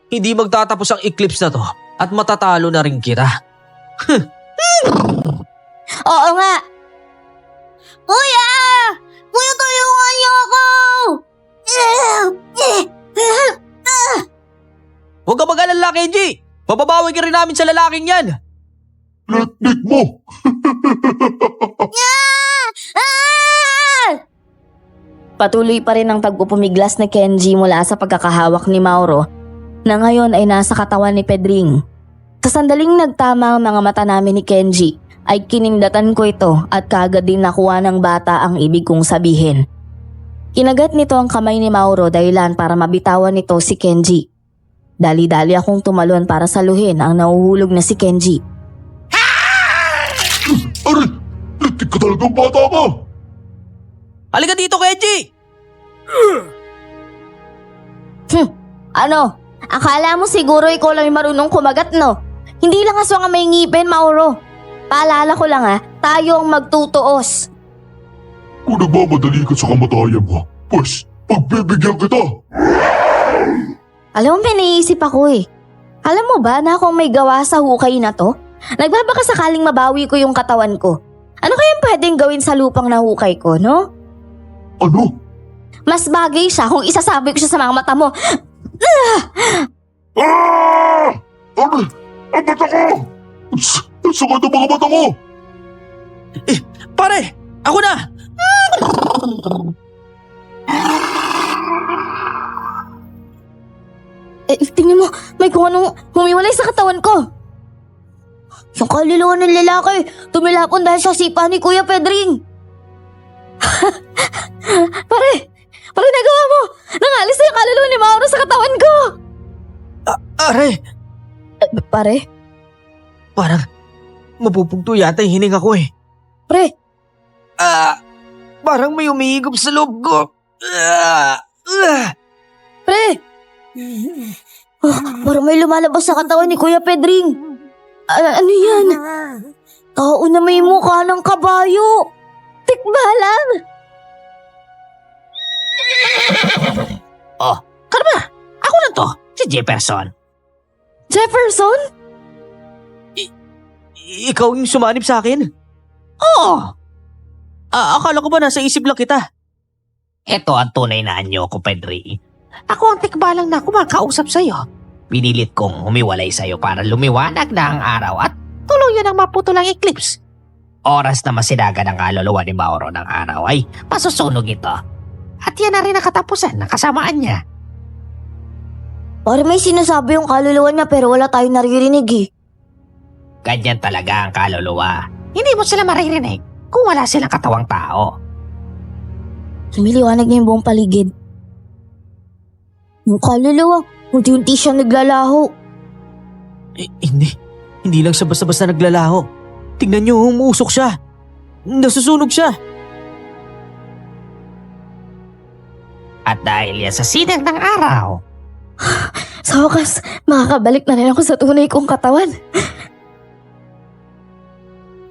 Hindi magtatapos ang eclipse na to at matatalo na rin kita. Oo nga. Kuya! Kuya, tulungan niyo ako! Huwag ka mag-alala, Kenji! Mababawi ka rin namin sa lalaking yan! Letnik mo! Patuloy pa rin ang pagpupumiglas ni Kenji mula sa pagkakahawak ni Mauro na ngayon ay nasa katawan ni Pedring. Sa sandaling nagtama ang mga mata namin ni Kenji, ay kinindatan ko ito at kaagad din nakuha ng bata ang ibig kong sabihin. Kinagat nito ang kamay ni Mauro dahilan para mabitawan nito si Kenji. Dali-dali akong tumalon para saluhin ang nahuhulog na si Kenji. Aray! Litik ka talagang bata ka! Halika dito, Kenji! Ano? Akala mo siguro ikaw lang yung marunong kumagat, no? Hindi lang aswang ang may ngipin, Mauro. Paalala ko lang tayo ang magtutuos. Kung nagmamadali ka sa kamatayan mo, pues, pagbibigyan kita! Alam mo, may naisip ako eh. Alam mo ba na kung may gawa sa hukay na to, nagbabaka sakaling mabawi ko yung katawan ko. Ano kayang pwedeng gawin sa lupang na hukay ko, no? Ano? Mas bagay siya kung isasabi ko siya sa mga mata mo. Ah! Aray! Ang mata ko! Ang sakit ang mga mata ko! Pare! Ako na! Tingnan mo, may kung anong humiwalay sa katawan ko. Yung kaluluwa ng lalaki, tumilapon dahil sa sipa ni Kuya Pedring. Pare, nagawa mo! Nangalis na yung kaluluwa ni Mauro sa katawan ko! Are! Pare, Parang mapupugto yata yung hininga ko eh. pre, Parang may umihigop sa loob ko. pre! Parang may lumalabas sa katawan ni Kuya Pedring. Ano yan? Tao na may mukha ng kabayo. Tikbalang! Oh, kalma! Ako lang to, si Jefferson. Jefferson? Ikaw yung sumanib sa akin? Oo, Akala ko ba nasa isip lang kita? ito ang tunay na anyo ko, Pedri. Ako ang tikbalang na kumakausap sa'yo. Pinilit kong humiwalay sa'yo para lumiwanag na ang araw at tuluyan ang maputol ang eclipse. Oras na masinaga ng kaluluwa ni Mauro ng araw ay masusunog ito. At yan na rin ang katapusan ng kasamaan niya. Parang may sinasabi yung kaluluwa niya pero wala tayong naririnig eh. Ganyan talaga ang kaluluwa. Hindi mo sila maririnig kung wala silang katawang tao. Lumiliwanag niya yung buong paligid. Yung kaluluwa, unti-unti siya naglalaho. Hindi lang siya basta-basta naglalaho. Tingnan niyo, umuusok siya. Nasusunog siya. At dahil yan sa sinag ng araw, Sa wakas, makakabalik na rin ako sa tunay kong katawan.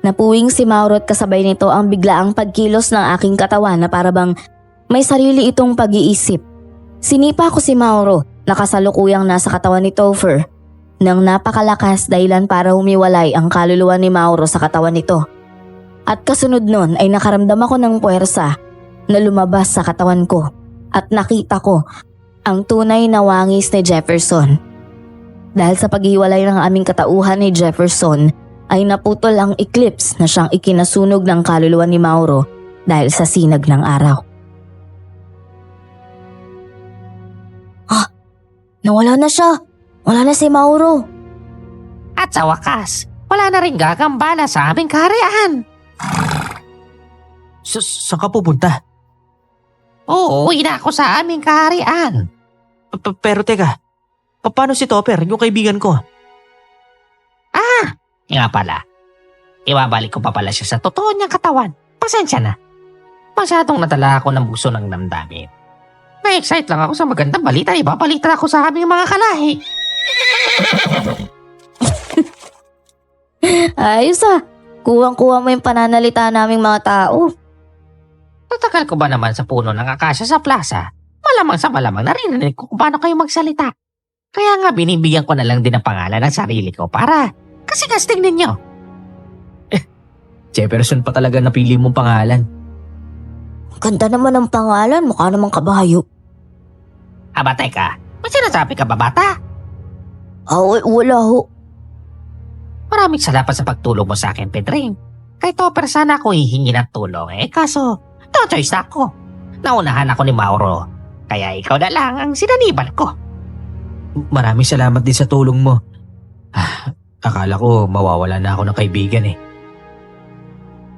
Napuwing si Mauro at kasabay nito ang biglaang pagkilos ng aking katawan na parabang may sarili itong pag-iisip. Sinipa ko si Mauro na kasalukuyang nasa katawan ni Topher nang napakalakas dahilan para humiwalay ang kaluluwa ni Mauro sa katawan nito. At kasunod nun ay nakaramdam ako ng puwersa na lumabas sa katawan ko at nakita ko ang tunay na wangis ni Jefferson. Dahil sa paghiwalay ng aming katauhan ni Jefferson, ay naputol ang eclipse na siyang ikinasunog ng kaluluwa ni Mauro dahil sa sinag ng araw. Nawala na siya. Wala na si Mauro. at sa wakas, wala na rin gagambala sa aming kaharian. Saan ka pupunta? Uuwi na ako sa aming kaharian. Pero teka, paano si Topper, yung kaibigan ko? Nga pala, ibabalik ko pa pala siya sa totoo niyang katawan. Pasensya na. Masyadong nadala ako ng buso ng damdamin. Na-excite lang ako sa magandang balita. Ibabalita ako sa aming mga kalahi. Ayos ah. Kuwang-kuha mo yung pananalita naming mga tao. Tatagal ko ba naman sa puno ng akasya sa plaza? Malamang sa malamang narinig ko kung paano kayo magsalita. Kaya nga binibigyan ko na lang din ang pangalan ng sarili ko para kasi ninyo. Jefferson pa talaga napili mong pangalan. Ganda naman ang pangalan. Mukha namang kabayo. Aba teka, may sinasabi ka ba bata? Wala ho. Maraming salamat sa pagtulong mo sa akin, Pedring. Kay Topper sana ako hihingi ng tulong kaso no choice na ako. Naunahan ako ni Mauro. Kaya ikaw na lang ang sinaniban ko. Maraming salamat din sa tulong mo. Akala ko mawawala na ako ng kaibigan eh.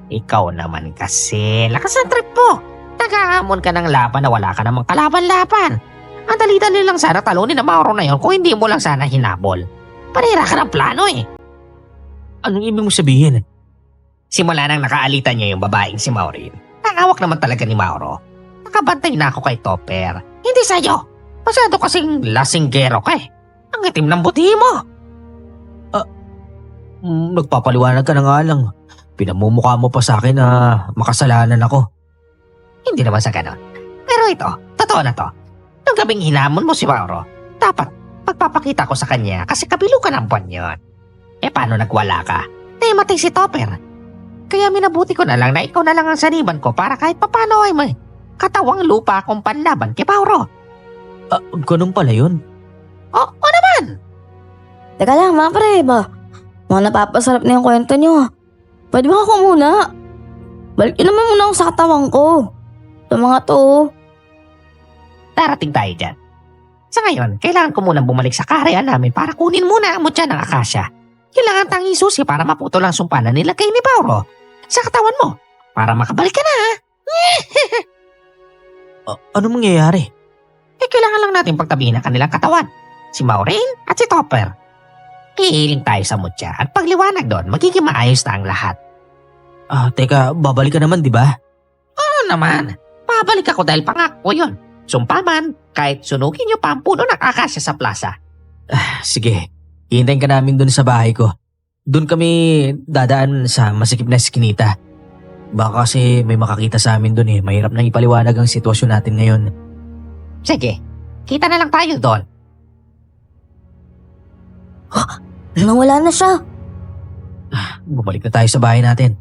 Ikaw naman kasi, lakas ng trip mo. Naghahamon ka ng laban na wala ka namang kalaban-laban. Ang dali-dali lang sana talunin na Mauro na yon kung hindi mo lang sana hinabol. Parira ka ng plano eh. Anong ibig mo sabihin? Simula nang nakaalita niya yung babaeng si Maureen, nakawak naman talaga ni Mauro. Nakabantay na ako kay Topper. Hindi sa'yo. Masyado kasing lasinggero ka eh. Ang itim ng buti mo. Nagpapaliwanag ka na nga lang. Pinamumukha mo pa sa akin na makasalanan ako. Hindi naman sa ganon. Pero ito, totoo na to. Nung gabing hinamon mo si Mauro, dapat pagpapakita ko sa kanya kasi kabilo ka ng buwan yun. Eh paano nagwala ka? Nahimatay si Topper. Kaya minabuti ko na lang na ikaw na lang ang saniban ko para kahit papano ay may katawang lupa akong panlaban kay Mauro. Ganun pala yun. O naman! Teka lang mga pre ba? Mga napapasarap na yung kwento nyo. Pwede ba ako muna? Balikin naman muna ako sa katawan ko. Sa mga to. Darating tayo dyan. Sa ngayon, kailangan ko munang bumalik sa karyan namin para kunin muna ang mutya ng akasya. Kailangan tanging susi para maputol ang sumpa na nilagay ni Mauro sa katawan mo para makabalik ka na. Ano mangyayari? Eh, kailangan lang natin pagtabihin ang kanilang katawan. Si Maureen at si Topper. Hihiling tayo sa mutya at pagliwanag doon, magiging maayos na ang lahat. Teka, babalik ka naman, di ba? Oo naman. Babalik ako dahil pangako yun. Sumpa man, kahit sunugin niyo pa ang puno ng akasya sa plaza. Sige, hihintayin ka namin dun sa bahay ko. Doon kami dadaan sa masikip na eskinita. Baka kasi may makakita sa amin dun eh. Mahirap nang ipaliwanag ang sitwasyon natin ngayon. Sige, kita na lang tayo doon. Nawala na siya. Bumalik na tayo sa bahay natin.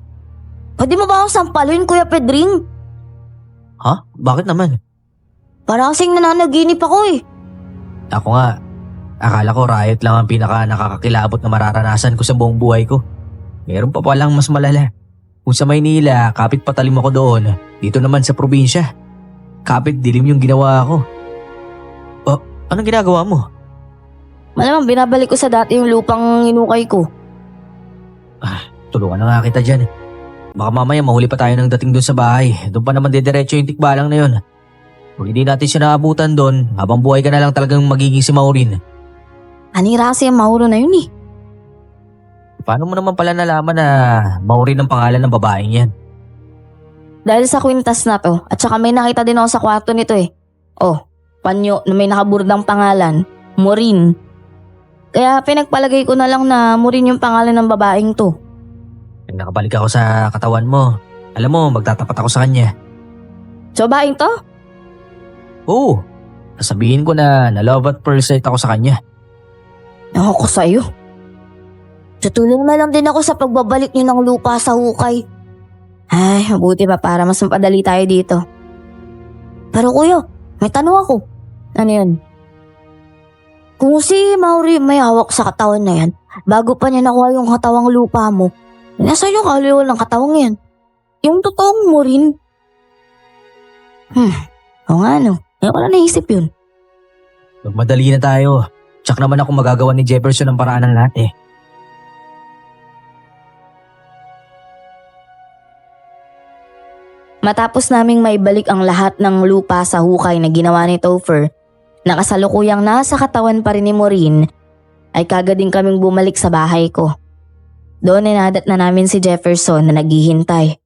Pwede mo ba akong sampalin, Kuya Pedring? Ha? Bakit naman? Para kasing nananaginip ako eh. Ako nga, akala ko riot lang ang pinaka nakakakilabot na mararanasan ko sa buong buhay ko. Meron pa palang mas malala. Kung sa Maynila, kapit patalim ako doon. Dito naman sa probinsya, kapit dilim yung ginawa ko. Anong ginagawa mo? Malamang binabalik ko sa dati yung lupang inukay ko. Tulungan na nga kita dyan. Baka mamaya mahuli pa tayo ng dating doon sa bahay. Doon pa naman didiretso yung tikbalang na yun. Kung hindi natin siya naabutan doon, habang buhay ka na lang talagang magiging si Maureen. Anira kasi ang Mauro na yun eh. Paano mo naman pala nalaman na Maureen ang pangalan ng babaeng yan? Dahil sa kwintas na to, at saka may nakita din ako sa kwarto nito eh. Panyo na may nakaburdang pangalan, Maureen. Kaya pinagpalagay ko na lang na Maureen yung pangalan ng babaeng to. Pag nakabalik ako sa katawan mo, alam mo, magtatapat ako sa kanya. So babaeng to? Oo, sasabihin ko na love at first sight ako sa kanya. Ako sa'yo. Tutulong na lang din ako sa pagbabalik niyo ng lupa sa hukay. Ay, mabuti pa para mas mapadali tayo dito. Pero kuya, may tanong ako. Ano yun? Kung si Mauri may hawak sa katawan na yan, bago pa niya nakuha yung katawang lupa mo, nasa yung kaliwa ng katawang yan. Yung totoong mo rin. O nga no, ngayon ko na naisip yun. Magmadali na tayo. Tsak naman ako magagawa ni Jefferson ang paraan ng lahat eh. Matapos naming maibalik ang lahat ng lupa sa hukay na ginawa ni Topher, na kasalukuyang nasa katawan pa rin ni Maureen, ay kagad din kaming bumalik sa bahay ko. Doon inadat na namin si Jefferson na naghihintay.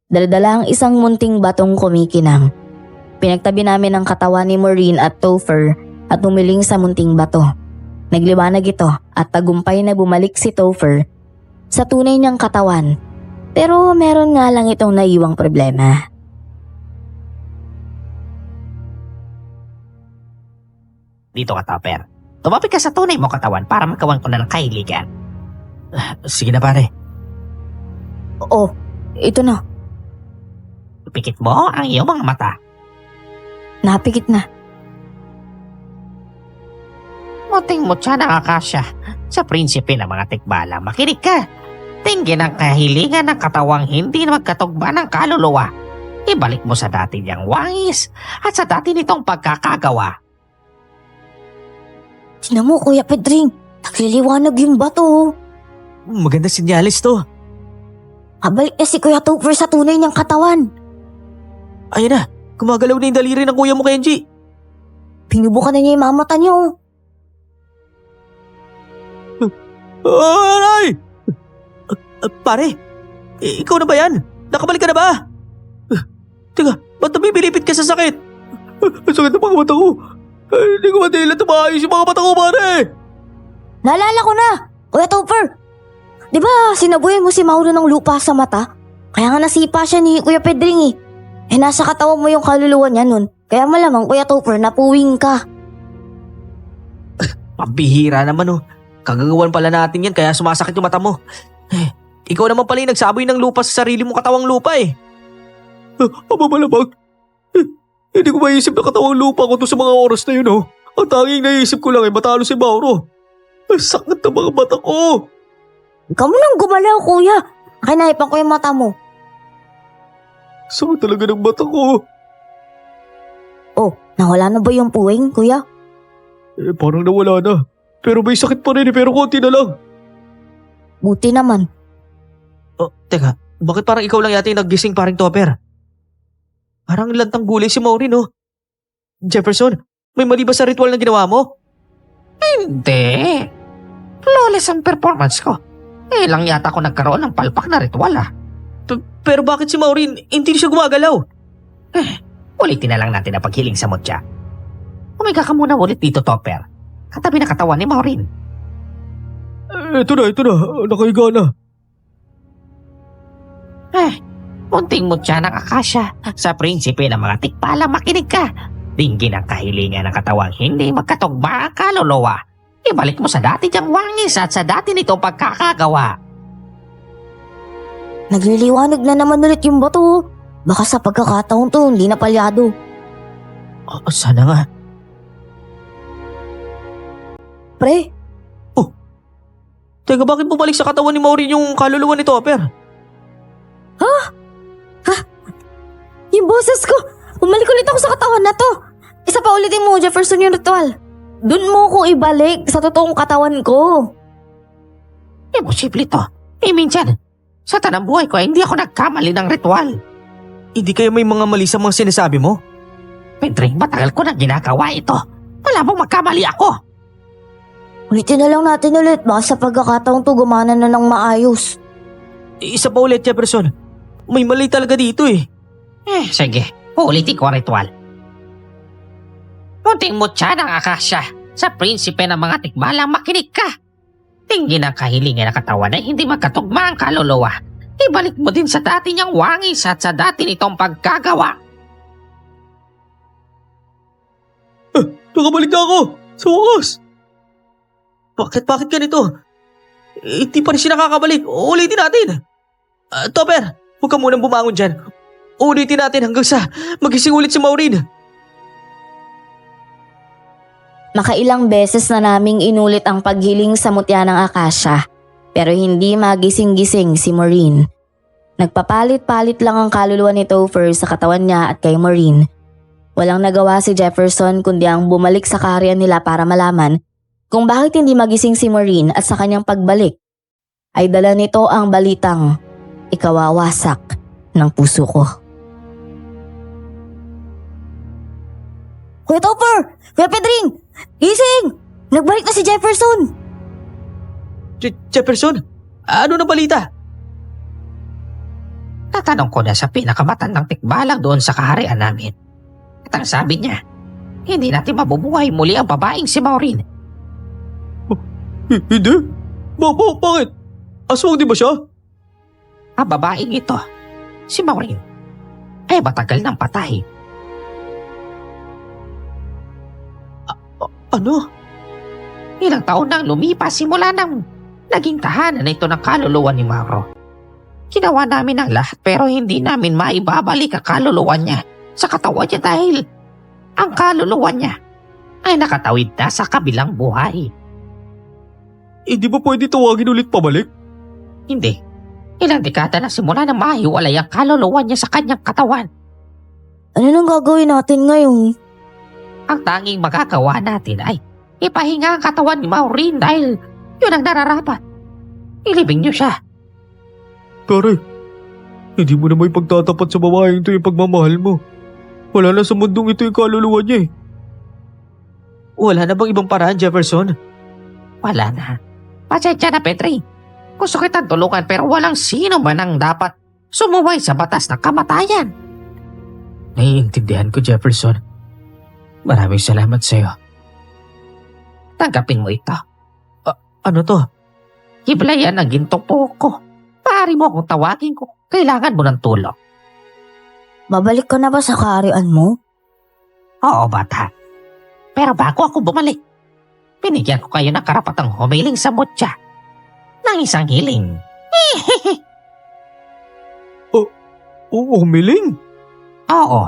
Daladala ang isang munting batong kumikinang. Pinagtabi namin ang katawan ni Maureen at Topher at humiling sa munting bato. Nagliwanag ito at tagumpay na bumalik si Topher sa tunay niyang katawan. Pero meron nga lang itong naiwang problema. Dito ka, Topper. Tumapit ka sa tunay mo katawan para magawan ko na ng kahiligan. Sige na pare. Oo, ito na. Pikit mo ang iyong mga mata. Napikit na. Muting mutya ng akasya sa prinsipe ng mga tikbala. Makinig ka. Tingin ang kahilingan ng katawang hindi na magkatugba ng kaluluwa. Ibalik mo sa dati niyang wangis at sa dati nitong pagkakagawa. Tingnan mo, Kuya Pedring. Nagliliwanag yung bato. Maganda sinyalis to. Kabalik na si Kuya Topher sa tunay niyang katawan. Ayun na, gumagalaw na yung daliri ng kuya mo, Kenji. Pinubukan na niya yung mga mata niyo. Aray! Pare, ikaw na ba yan? Nakabalik ka na ba? Teka, ba't nabibiripit ka sa sakit? Ang sakit ng mga mata ko. Hindi ko matilan na maayos yung mga mata ko, pare! Naalala ko na, Kuya Topher. Di ba sinabuhay mo si Mauro ng lupa sa mata? Kaya nga nasipa siya ni Kuya Pedring eh. Eh nasa katawan mo yung kaluluwa niya nun. Kaya malamang Kuya Topher napuwing ka. Pambihira naman oh. Kagagawan pala natin yan kaya sumasakit yung mata mo. Ikaw naman pala yung nagsaboy ng lupa sa sarili mong katawang lupa eh. Aba malamang. Hindi ko maisip na katawang lupa ko to sa mga oras na yun oh. Ang tanging naisip ko lang ay matalo si Mauro. Ang sakit ng mga mata ko. Ikaw mo nang gumalaw, Kuya. Kinaipan ko yung mata mo. Sakit talaga ng mata ko. Oh, nawala na ba yung puwing, Kuya? Parang nawala na. Pero may sakit pa rin pero konti na lang. Buti naman. Oh, teka, bakit parang ikaw lang yata yung naggising paring Topper? Parang lantang gulay si Maureen oh. Jefferson, may mali ba sa ritual na ginawa mo? Hindi. Flawless ang performance ko. Lang yata ako nagkaroon ng palpak na ritual ah. Pero bakit si Maureen hindi siya gumagalaw? Ulitin na lang natin ang paghiling sa mutya. Umiga ka muna ulit dito, Topper. Katabi na katawan ni Maureen. Ito na. Nakahiga na. Munting mutya ng akasya. Sa prinsipe ng mga tikpala, makinig ka. Dinggin ang kahilingan ng katawang hindi magkatugma ang kaluluwa. Ibalik mo sa dati diyang wangis at sa dati nitong pagkakagawa. Nagliliwanag na naman ulit yung bato. Baka sa pagkakataon to, hindi na palyado. Sana nga. Pre, Teka, bakit bumalik sa katawan ni Maureen yung kaluluwa ni Topper? yung boses ko. Bumalik ulit ako sa katawan na to. Isa pa ulitin mo, Jefferson, yung ritual. Doon mo ko ibalik sa totoong katawan ko. Imposible to. Minsan, sa tanang buhay ko hindi ako nagkamali ng ritual. Hindi kaya may mga mali sa mga sinasabi mo? Pedring, matagal ko na ginagawa ito. Wala mong magkamali ako. Ulitin na lang natin ulit. Baka sa pagkakataon to gumana na ng maayos. Isa pa ulit, Jefferson. May mali talaga dito eh. Sige, uulitin ko ang ritual. Munting mutya ng akasya. Sa prinsipe ng mga tikbalang makinig ka. Tingin ang kahilingan ng katawan ay hindi magkatugma ang kaluluwa. Ibalik mo din sa dati niyang wangis at sa dati nitong pagkagawa. Nakabalik na ako. Sa wakas. Bakit ganito? Hindi pa rin siya nakakabalik. Ulitin natin. Topper, huwag ka munang bumangon dyan. Ulitin natin hanggang sa magising ulit si Maureen. Makailang beses na naming inulit ang paghiling sa mutya ng akasya. Pero hindi magising-gising si Maureen. Nagpapalit-palit lang ang kaluluwa ni Topher sa katawan niya at kay Maureen. Walang nagawa si Jefferson kundi ang bumalik sa kaharian nila para malaman kung bakit hindi magising si Maureen at sa kanyang pagbalik ay dala nito ang balitang ikawawasak ng puso ko. Kuya Topher! Kuya Pedring! Gising! Nagbalik na si Jefferson! Jefferson, ano na balita? Tatanong ko na sa pinakamatandang tikbalang doon sa kaharian namin. At ang sabi niya, hindi natin mabubuhay muli ang babaeng si Maureen. Hindi? Bakit? Aswang di ba siya? Ang babaeng ito, si Maureen, ay matagal nang patay. Ano? Ilang taon nang lumipas simula nang naging tahanan ito ng kaluluwa ni Mauro. Ginawa namin ang lahat pero hindi namin maibabalik ang kaluluwa niya sa katawan niya dahil ang kaluluwa niya ay nakatawid na sa kabilang buhay. Hindi ba pwede tawagin ulit pabalik? Hindi. Ilang dekada na simula na mahiwalay ang kaluluwa niya sa kanyang katawan. Ano nang gagawin natin ngayon? Ang tanging magagawa natin ay ipahinga ang katawan ni Maureen dahil yun ang nararapat. ilibing niyo siya. Pare, hindi mo na may pagtatapat sa babaeng ito yung pagmamahal mo. Wala na sa mundong ito yung kaluluwa niya eh. Wala na bang ibang paraan, Jefferson? Wala na. Pasensya na, Petri. Gusto kitang tulungan pero walang sino man ang dapat sumuway sa batas ng kamatayan. Naiintindihan ko, Jefferson. Maraming salamat sa'yo. Tanggapin mo ito. Ano to? Hiblayan ang gintong buhok ko. Maaari mo akong tawagin ko. Kailangan mo ng tulong. Babalik ka na ba sa kaharian mo? Oo, bata. Pero bago ako bumalik, binigyan ko kayo ng karapatang humiling sa mutya ng isang hiling. Humiling? Oo,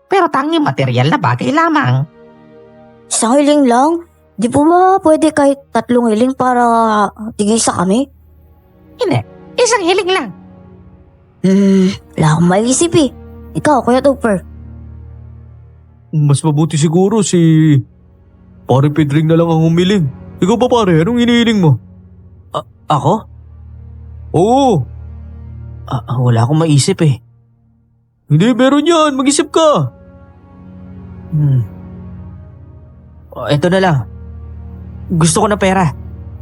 pero tanging material na bagay lamang. Isang hiling lang? Di po ba pwede kahit 3 hiling para tigisa kami? Hindi, isang hiling lang. Wala akong maisip eh. Ikaw, Kuya Topher. Mas mabuti siguro si Pare Pedring na lang ang humiling. Ikaw ba pare, anong inihiling mo? Ako? Oo, Wala akong maisip eh. hindi meron yan, mag-isip ka. Ito na lang. Gusto ko ng pera.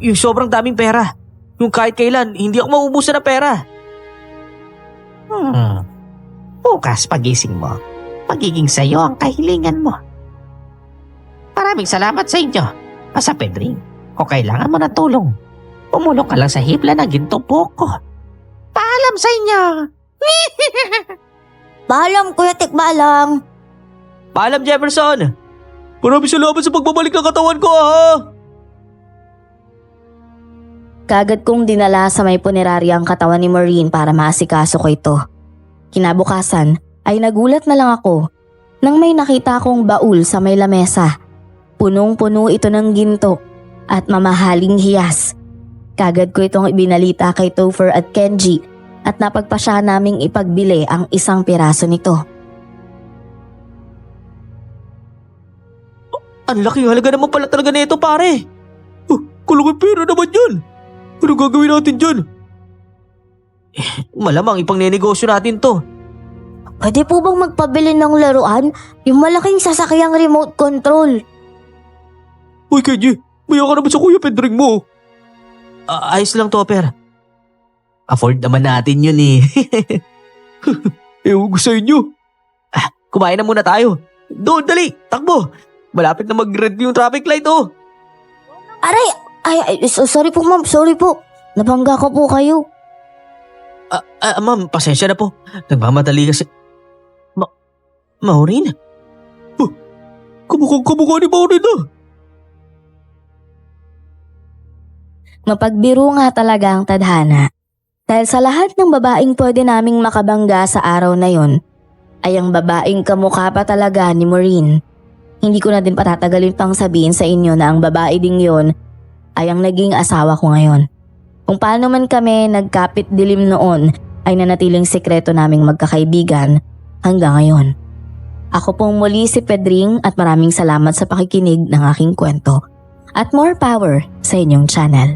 Yung sobrang daming pera. Yung kahit kailan, hindi ako mauubusan ng pera. Bukas pagising mo, magiging sayo ang kahilingan mo. Maraming salamat sa inyo, Pasa Pedring. Kung kailangan mo ng tulong, pumulong ka lang sa hibla ng gintong buhok ko. Paalam sa inyo! Paalam, Kuya Tikbalang. Paalam, Jefferson! Maraming salamat sa pagbabalik ng katawan ko ha. Kagad kong dinala sa may punerarya ang katawan ni Maureen para maasikaso ko ito. Kinabukasan ay nagulat na lang ako nang may nakita akong baul sa may lamesa. Punong-puno ito ng ginto at mamahaling hiyas. Kagad ko itong ibinalita kay Topher at Kenji at napagpasya naming ipagbili ang isang piraso nito. Ang laking halaga naman pala talaga nito, pare. Kalaking pera naman yan. Ano gagawin natin dyan? Malamang ipang nenegosyo natin to. Pwede po bang magpabili ng laruan? Yung malaking sasakyang remote control. Uy Kenji, maya ka naman sa Kuya Pedring mo. Ayos lang, Topper. Afford naman natin yun eh. Ewan ko sa inyo. Kumain na muna tayo. Doon, dali, takbo. Malapit na mag-red yung traffic light oh. Aray! Sorry po ma'am, sorry po. Nabangga ko po kayo. Ma'am, pasensya na po. Nagmamadali kasi. Maureen? Kamukha ni Maureen ah. Mapagbiro nga talaga ang tadhana. Dahil sa lahat ng babaeng pwede naming makabangga sa araw na yon, ay ang babaeng kamukha pa talaga ni Maureen. Hindi ko na din patatagalin pang sabihin sa inyo na ang babae ding yon ay ang naging asawa ko ngayon. Kung paano man kami nagkapit dilim noon ay nanatiling sekreto naming magkakaibigan hanggang ngayon. Ako pong muli si Pedring at maraming salamat sa pakikinig ng aking kwento. At more power sa inyong channel.